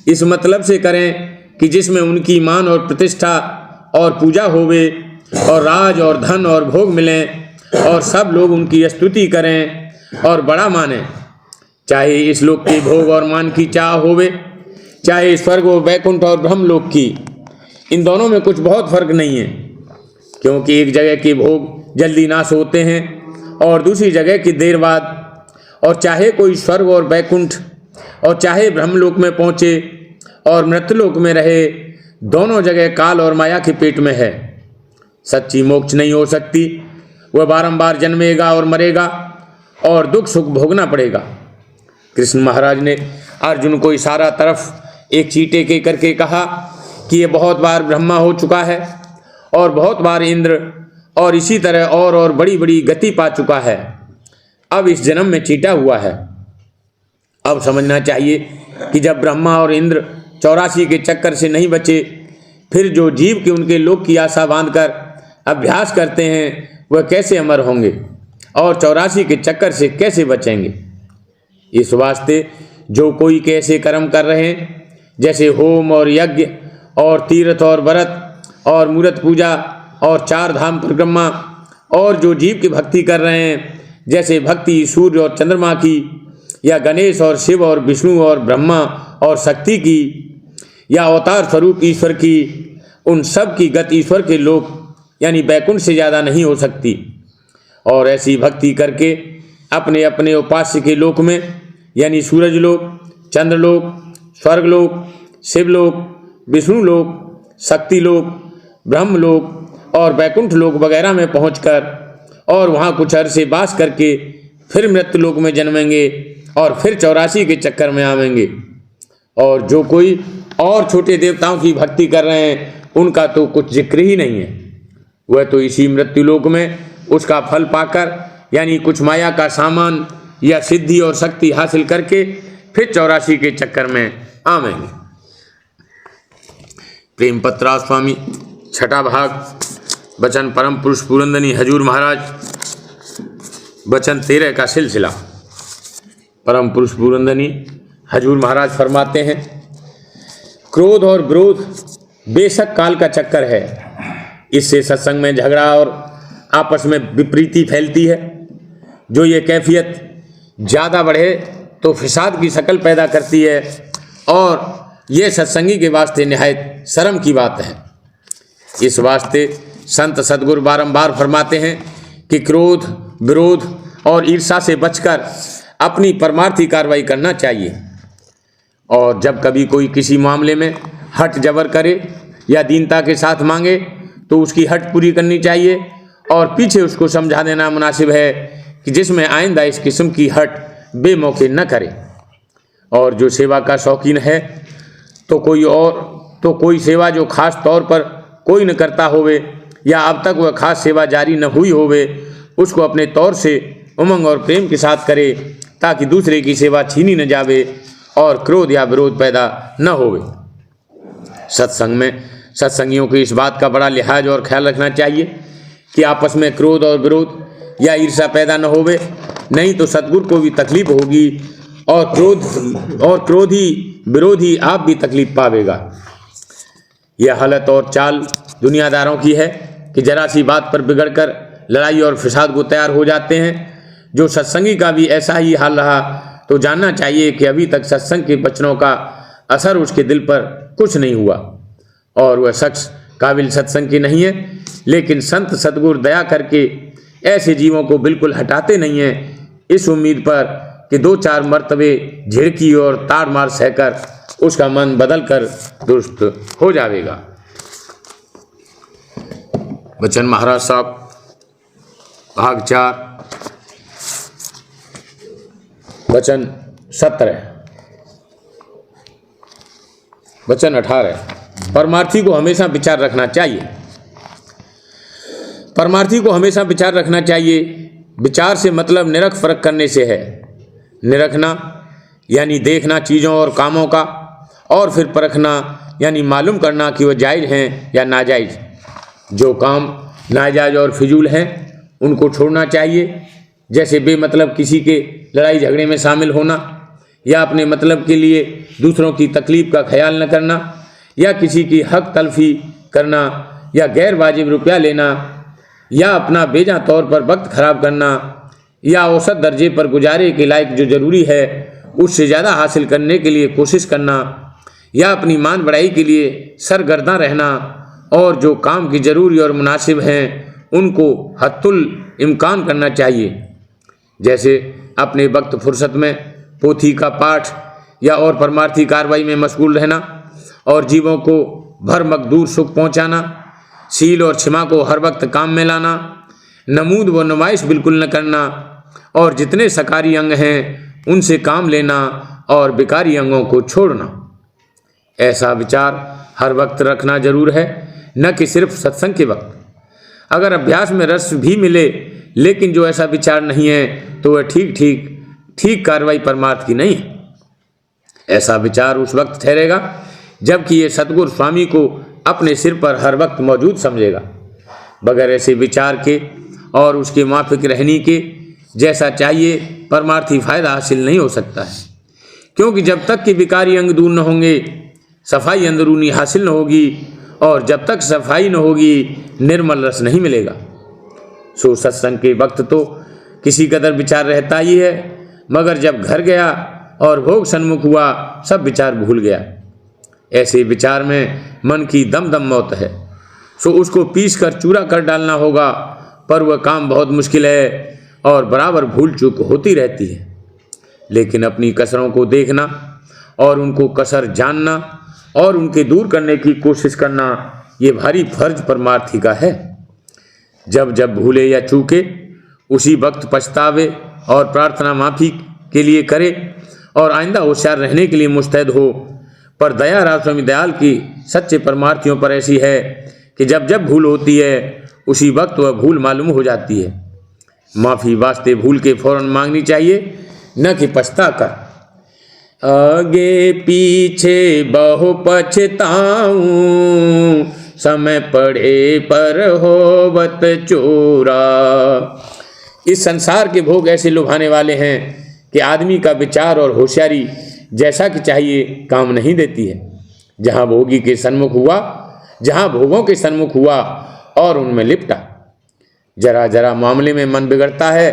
इस मतलब से करें कि जिसमें उनकी मान और प्रतिष्ठा और पूजा होवे और राज और धन और भोग मिलें और सब लोग उनकी स्तुति करें और बड़ा माने, चाहे इस लोक के भोग और मान की चाह होवे, चाहे स्वर्ग और वैकुंठ और ब्रह्मलोक की। इन दोनों में कुछ बहुत फर्क नहीं है, क्योंकि एक जगह के भोग जल्दी नाश होते हैं और दूसरी जगह की देर बाद, और चाहे कोई स्वर्ग और वैकुंठ और चाहे ब्रह्मलोक में पहुँचे और मृत्युलोक में रहे, दोनों जगह काल और माया के पेट में है। सच्ची मोक्ष नहीं हो सकती। वह बारंबार जन्मेगा और मरेगा और दुख सुख भोगना पड़ेगा। कृष्ण महाराज ने अर्जुन को इशारा तरफ एक चींटे के करके कहा कि ये बहुत बार ब्रह्मा हो चुका है और बहुत बार इंद्र, और इसी तरह और बड़ी बड़ी गति पा चुका है। अब इस जन्म में चींटा हुआ है। अब समझना चाहिए कि जब ब्रह्मा और इंद्र 84 के चक्कर से नहीं बचे, फिर जो जीव के उनके लोक की आशा बांधकर अभ्यास करते हैं वह कैसे अमर होंगे और 84 के चक्कर से कैसे बचेंगे। इस वास्ते जो कोई कैसे कर्म कर रहे हैं, जैसे होम और यज्ञ और तीर्थ और व्रत और मूर्त पूजा और 4 धाम परिक्रमा, और जो जीव की भक्ति कर रहे हैं, जैसे भक्ति सूर्य और चंद्रमा की, या गणेश और शिव और विष्णु और ब्रह्मा और शक्ति की, या अवतार स्वरूप ईश्वर की, उन सब की गति ईश्वर के लोक यानी बैकुंठ से ज़्यादा नहीं हो सकती। और ऐसी भक्ति करके अपने अपने उपास्य के लोक में यानी सूरजलोक, चंद्रलोक, स्वर्गलोक, शिवलोक, विष्णुलोक, शक्तिलोक, ब्रह्मलोक और बैकुंठ लोक वगैरह में पहुंचकर और वहाँ कुछ अरसे वास करके फिर मृत्युलोक में जन्मेंगे और फिर 84 के चक्कर में आवेंगे। और जो कोई और छोटे देवताओं की भक्ति कर रहे हैं, उनका तो कुछ जिक्र ही नहीं है। वह तो इसी मृत्युलोक में उसका फल पाकर यानी कुछ माया का सामान या सिद्धि और शक्ति हासिल करके फिर 84 के चक्कर में आवेंगे। प्रेम पत्रा स्वामी, छठा भाग, वचन परम पुरुष पुरंदनी हजूर महाराज, वचन 13 का सिलसिला। परम पुरुष पुरंदनी हजूर महाराज फरमाते हैं, क्रोध और विरोध बेशक काल का चक्कर है। इससे सत्संग में झगड़ा और आपस में विप्रीति फैलती है। जो ये कैफियत ज़्यादा बढ़े तो फिसाद की शक्ल पैदा करती है, और ये सत्संगी के वास्ते निहायत शर्म की बात है। इस वास्ते संत सद्गुरु बारंबार फरमाते हैं कि क्रोध, विरोध और ईर्षा से बचकर अपनी परमार्थी कार्रवाई करना चाहिए। और जब कभी कोई किसी मामले में हट जबर करे या दीनता के साथ मांगे तो उसकी हट पूरी करनी चाहिए, और पीछे उसको समझा देना मुनासिब है कि जिसमें आइंदा इस किस्म की हट बेमौके न करे। और जो सेवा का शौकीन है तो कोई सेवा जो खास तौर पर कोई न करता होवे या अब तक वह खास सेवा जारी न हुई होवे, उसको अपने तौर से उमंग और प्रेम के साथ करे, ताकि दूसरे की सेवा छीनी न जावे और क्रोध या विरोध पैदा न होवे। सत्संग में सत्संगियों की इस बात का बड़ा लिहाज और ख्याल रखना चाहिए कि आपस में क्रोध और विरोध या ईर्ष्या पैदा न होवे, नहीं तो सतगुरु को भी तकलीफ होगी और क्रोधी विरोधी आप भी तकलीफ पावेगा। यह हालत और चाल दुनियादारों की है कि जरा सी बात पर बिगड़कर लड़ाई और फिसाद को तैयार हो जाते हैं। जो सत्संगी का भी ऐसा ही हाल रहा तो जानना चाहिए कि अभी तक सत्संग के वचनों का असर उसके दिल पर कुछ नहीं हुआ और वह शख्स काबिल सत्संग की नहीं है। लेकिन संत सद्गुरु दया करके ऐसे जीवों को बिल्कुल हटाते नहीं हैं, इस उम्मीद पर कि 2-4 मर्तबे झिड़की और ताड़ मार सहकर उसका मन बदल कर दुरुस्त हो जाएगा। बच्चन महाराज साहब, भाग 4, वचन 17, वचन 18। परमार्थी को हमेशा विचार रखना चाहिए। परमार्थी को हमेशा विचार रखना चाहिए। विचार से मतलब निरख फर्क करने से है। निरखना यानी देखना चीज़ों और कामों का, और फिर परखना यानी मालूम करना कि वह जायज़ हैं या नाजायज़। जो काम नाजायज़ और फिजूल हैं उनको छोड़ना चाहिए, जैसे बेमतलब किसी के लड़ाई झगड़े में शामिल होना, या अपने मतलब के लिए दूसरों की तकलीफ का ख्याल न करना, या किसी की हक तलफी करना, या गैर वाजिब रुपया लेना, या अपना बेजा तौर पर वक्त खराब करना, या औसत दर्जे पर गुजारे के लायक जो ज़रूरी है उससे ज़्यादा हासिल करने के लिए कोशिश करना, या अपनी मान बढ़ाई के लिए सरगर्दा रहना, और जो काम की ज़रूरी और मुनासिब हैं उनको हत्तुल इम्कान करना चाहिए। जैसे अपने वक्त फुर्सत में पोथी का पाठ या और परमार्थी कार्रवाई में मशगूल रहना और जीवों को भर मकदूर सुख पहुंचाना, शील और क्षमा को हर वक्त काम में लाना, नमूद व नुमाइश बिल्कुल न करना और जितने सकारी अंग हैं उनसे काम लेना और बेकारी अंगों को छोड़ना। ऐसा विचार हर वक्त रखना जरूर है, न कि सिर्फ सत्संग के वक्त। अगर अभ्यास में रस भी मिले लेकिन जो ऐसा विचार नहीं है तो वह ठीक कार्रवाई परमार्थ की नहीं है। ऐसा विचार उस वक्त ठहरेगा जबकि ये सतगुरु स्वामी को अपने सिर पर हर वक्त मौजूद समझेगा। बगैर ऐसे विचार के और उसके माफिक रहने के जैसा चाहिए परमार्थी फायदा हासिल नहीं हो सकता है, क्योंकि जब तक कि विकारी अंग दूर न होंगे सफाई अंदरूनी हासिल न होगी और जब तक सफाई न होगी निर्मल रस नहीं मिलेगा। सो सत्संग के वक्त तो किसी कदर विचार रहता ही है, मगर जब घर गया और भोग सन्मुख हुआ सब विचार भूल गया। ऐसे विचार में मन की दम दम मौत है। सो उसको पीस कर चूरा कर डालना होगा, पर वह काम बहुत मुश्किल है और बराबर भूल चूक होती रहती है। लेकिन अपनी कसरों को देखना और उनको कसर जानना और उनके दूर करने की कोशिश करना ये भारी फर्ज परमार्थी का है। जब जब भूले या चूके उसी वक्त पछतावे और प्रार्थना माफी के लिए करे और आइंदा होशियार रहने के लिए मुस्तैद हो। पर दया राम स्वामी दयाल की सच्चे परमार्थियों पर ऐसी है कि जब जब भूल होती है उसी वक्त वह भूल मालूम हो जाती है। माफ़ी वास्ते भूल के फौरन मांगनी चाहिए, न कि पछता कर। आगे पीछे बहु पछताऊं, समय पड़े पर होवत चोरा। इस संसार के भोग ऐसे लुभाने वाले हैं कि आदमी का विचार और होशियारी जैसा कि चाहिए काम नहीं देती है। जहाँ भोगी के सन्मुख हुआ, जहाँ भोगों के सन्मुख हुआ और उनमें लिपटा, जरा जरा मामले में मन बिगड़ता है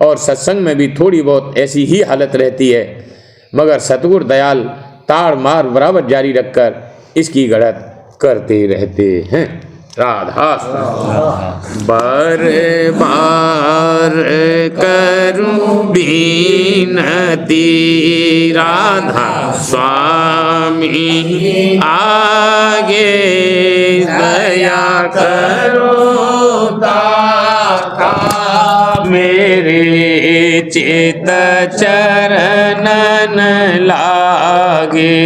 और सत्संग में भी थोड़ी बहुत ऐसी ही हालत रहती है, मगर सतगुरु दयाल ताड़ मार बराबर जारी रखकर इसकी गढ़त करते रहते हैं। राधा बार बार करूं बीनती, राधा स्वामी आगे दया करो दाता, मेरे चित चरणन लागे,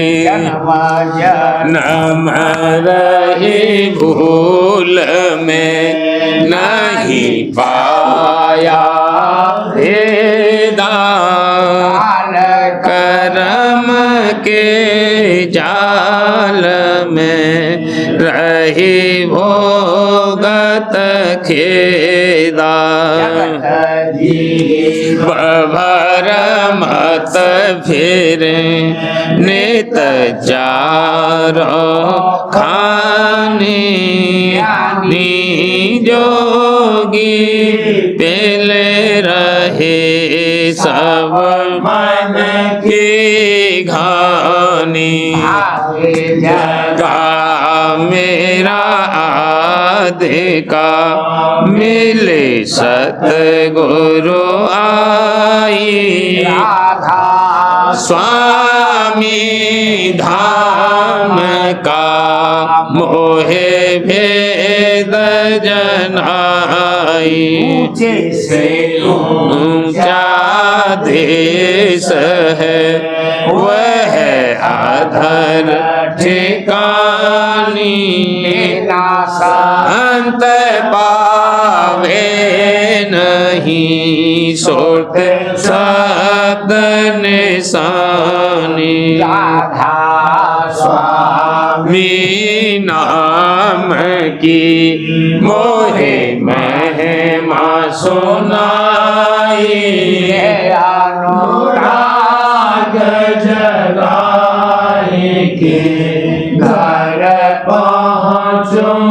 नम रहे भूल में नहीं पाया भेदा, करम के जाल में रही भोगत खेदा, भर मत फिर नित चारो खाने, जोगी पेले रहे सब मन की घानी, जगा मेरा आदि का मिले सतगुरु आई, स्वामी धाम का मोहे भेद जनाई, से ऊंचा देश है वह अधर ठिकानी, अंत पावे नहीं सुरत सद निशानी, राधा स्वामी नाम की मोहे महिमा सुनाई, अनुराग जगाए के घर पहुँचूं,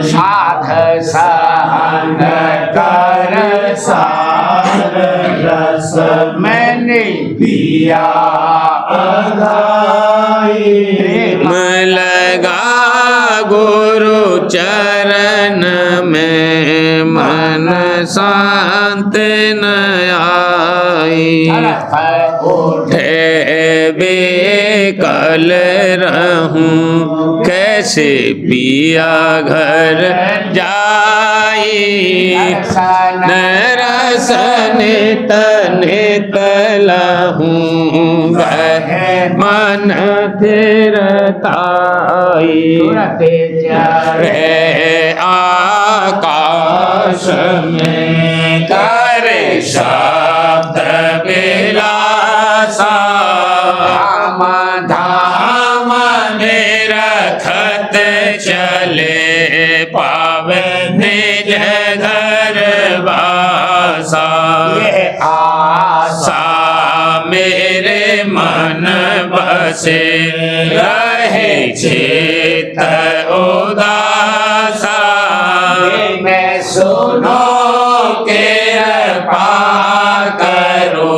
साध सहन कर सार रस मैंने पिया लगा गुरु चरण में मन शांत न आई, उठे व्याकुल रहूं, कैसे पिया घर जाई। नरसन नित लहूं, मन फिरताई। रे आकाश में करे शब्द बिलासा, धाम में रखत चले पावे निज घर बासा। आशा मेरे मन बसे रहे चित उदासा। मैं सुनो के कृपा करो,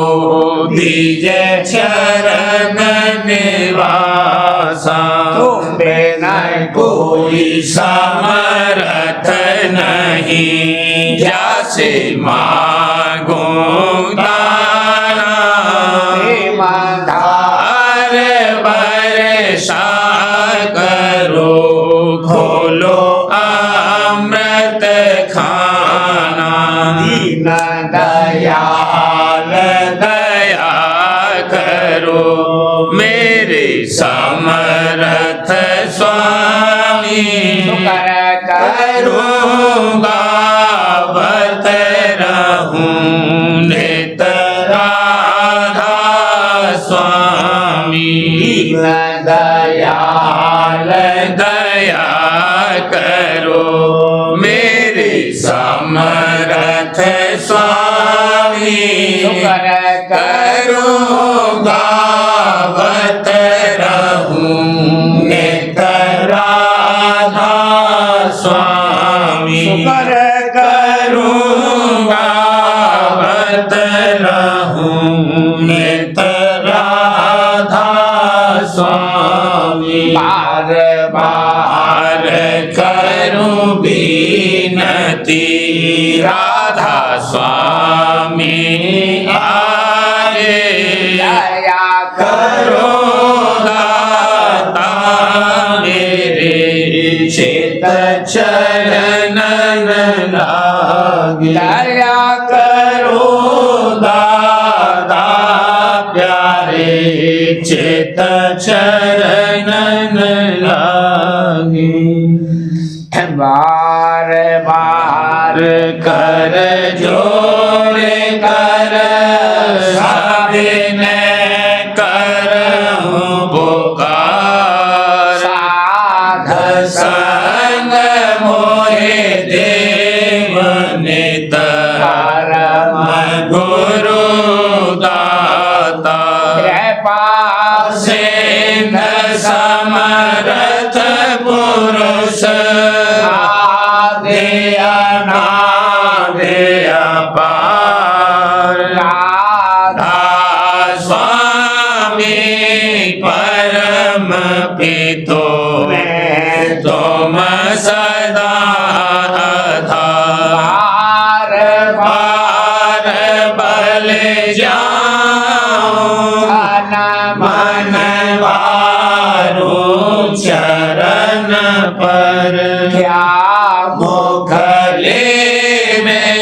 दीजे चरण निवासा। तुम बिना कोई समर्थ नहीं, जैसे मांगूं दाना। धार वर्षा करो, खोलो अमृत खाना। दीन दयाल दया करो, मेरे समर्थ स्वामी। करूँगा व्रत रहूं नित राधा स्वामी। दयाल दया करो, मेरे समर्थ स्वामी। करूँगा व्रत रहूं नित राधा स्वामी। करूँगा व्रत रहूं नित राधा स्वामी। बार बार करूं विनती, राधा स्वामी आए। दया करो दाता मेरे, चित चरण लागे। दया करो दाता प्यारे, चित चरण लागे। बार बार कर जोड़े कर, साधने करऊं पुकार। साध संग मोहे देव नित, परम गुरु दाता। कृपा सिंध समर्थ पुरुष, पार। राधा स्वामी परम पितो, तुम सदा आधार। पार बल जाऊं, मन वारूं चरण पर। क्या मुखले में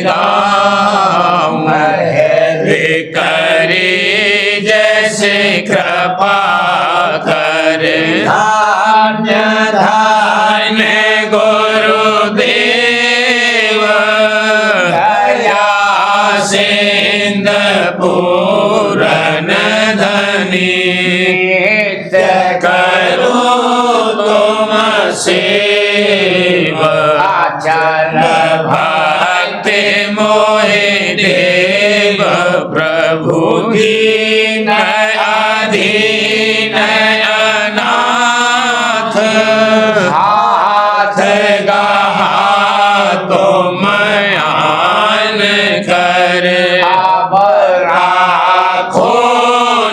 गाऊं, करे जैसे कृपा कर। धान्य धान्य गुरुदेव, दया सिंध पूरन धनी। करो तुम सेव, आचल भक्ति मोहे देव। प्रभु दीन अधीन अनाथ, हाथ गहा तुम आन कर। अब राखो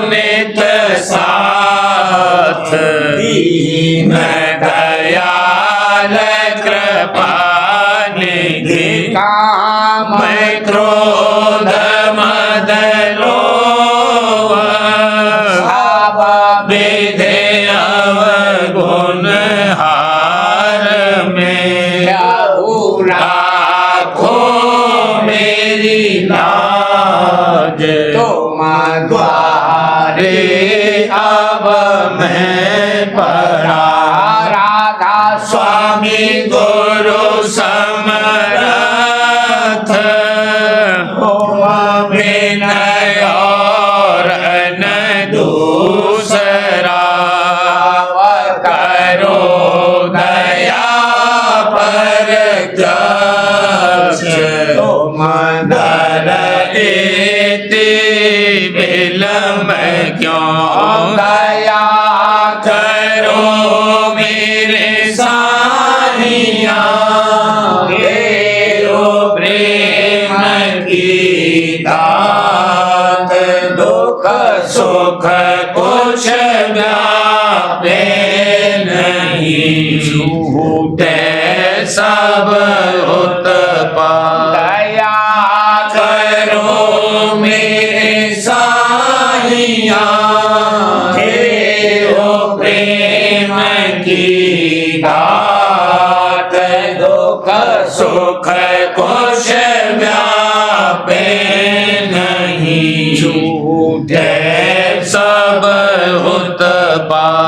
नित साथ, दीन दयाल कृपा निधि। काम क्रोध मद लोभ, सब द्वारे अब मैं पड़ा, राधा स्वामी गुरु समर्थ हो विनय और न दूसरा, करो दया पर जक्ष तुम दर इति विलम्ब क्यों, दया करो मेरे साहिया, तेरो प्रेम की दात, दुख सुख कुछ व्यापे नहीं, झूठे सब उत्पाद, दया करो मेरे साहिया, तेरो प्रेम की दात, दुख सुख कुछ व्यापे नहीं, झूठे सब उत्पाद,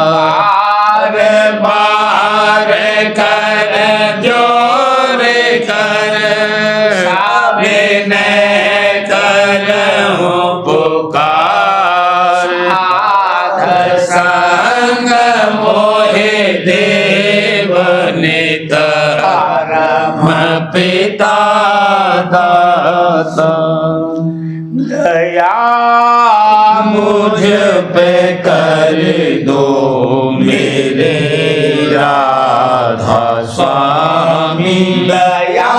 बार कर जोर कर विनय करहूं पुकार, संग मोहे देव नित परम पिता दाता, दया मुझ पे कर दो मेरे राधा स्वामी, दया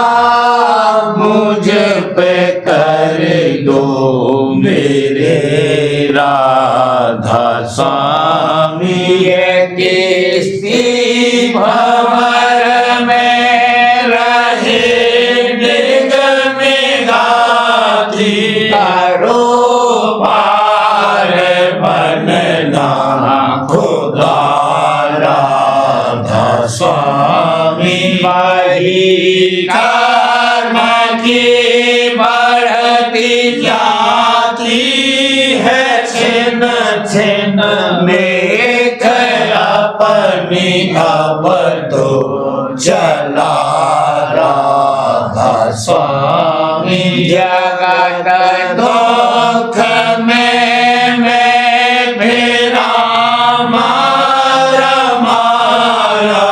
मुझ पे कर दो मेरे राधा स्वामी, ये किसी भंवर में रहे डिग में गाती, करो पार बनना खुदा राधा स्वामी, वही कर्म की बढ़ती जाती है, छिन छिन देख अपनी अब तो चला राधा स्वामी, जगत दुख में मैं फिरा मारा मारा,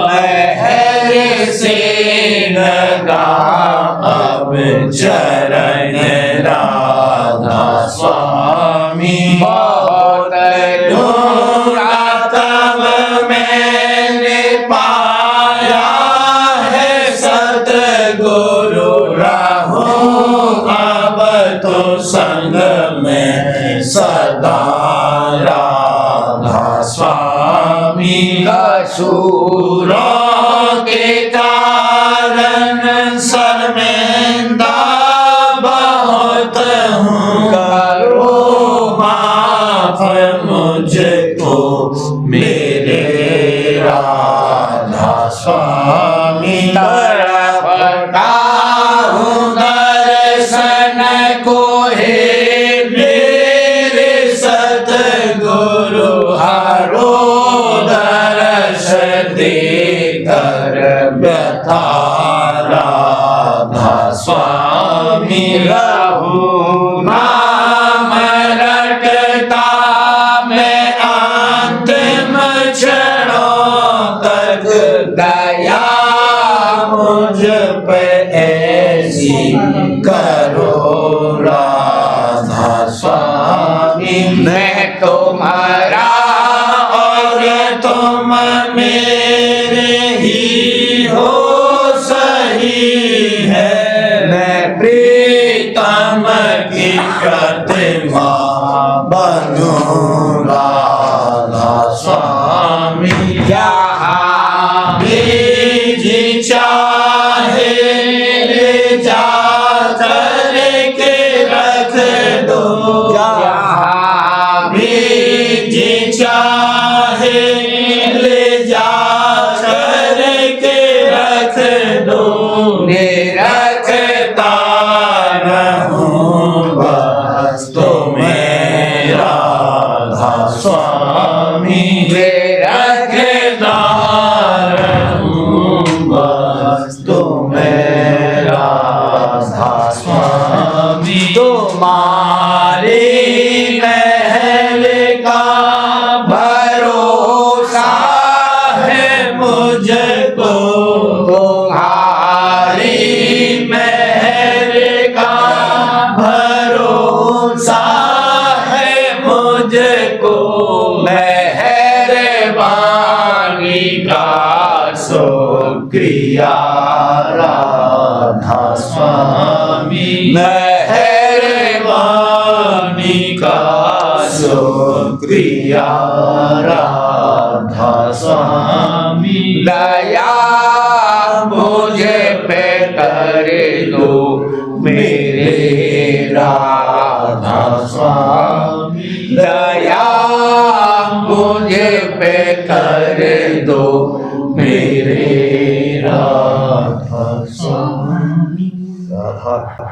महर से लगा अब चरण राधा स्वामी, बहुत ढूंढा तब मैंने पाया है सतगुरु रहूं अब तो संग में सदा राधा स्वामी, असुरों के कारण शर्मिंदा बहुत हूँ, करो माफ मुझको मेरे राधा स्वामी, तड़पता हूँ दर्शन को हे मेरे सतगुरु, हरो दर्श देकर व्यथा राधा स्वामी, रहूं नाम रटता मैं अंतिम क्षणों तक, दया मुझ पे ऐसी करो राधा स्वामी, मैं तुम्हारा और तुम मेरे ही हो सही है, मैं प्रीतम की प्रतिमा बनूं राधा स्वामी, जहाँ भी जी चाहे ले जा कर के रख दो, जहाँ भी जी चाहे ले जा कर के रख दो, रखता रहूं बस तुम्हें शुक्रिया राधा स्वामी मेहरबानी का शुक्रिया राधा स्वामी दया मुझे पे करे दो मेरे राधा स्वामी दया मुझे पे कर दो मेरे राधा स्वामी राधा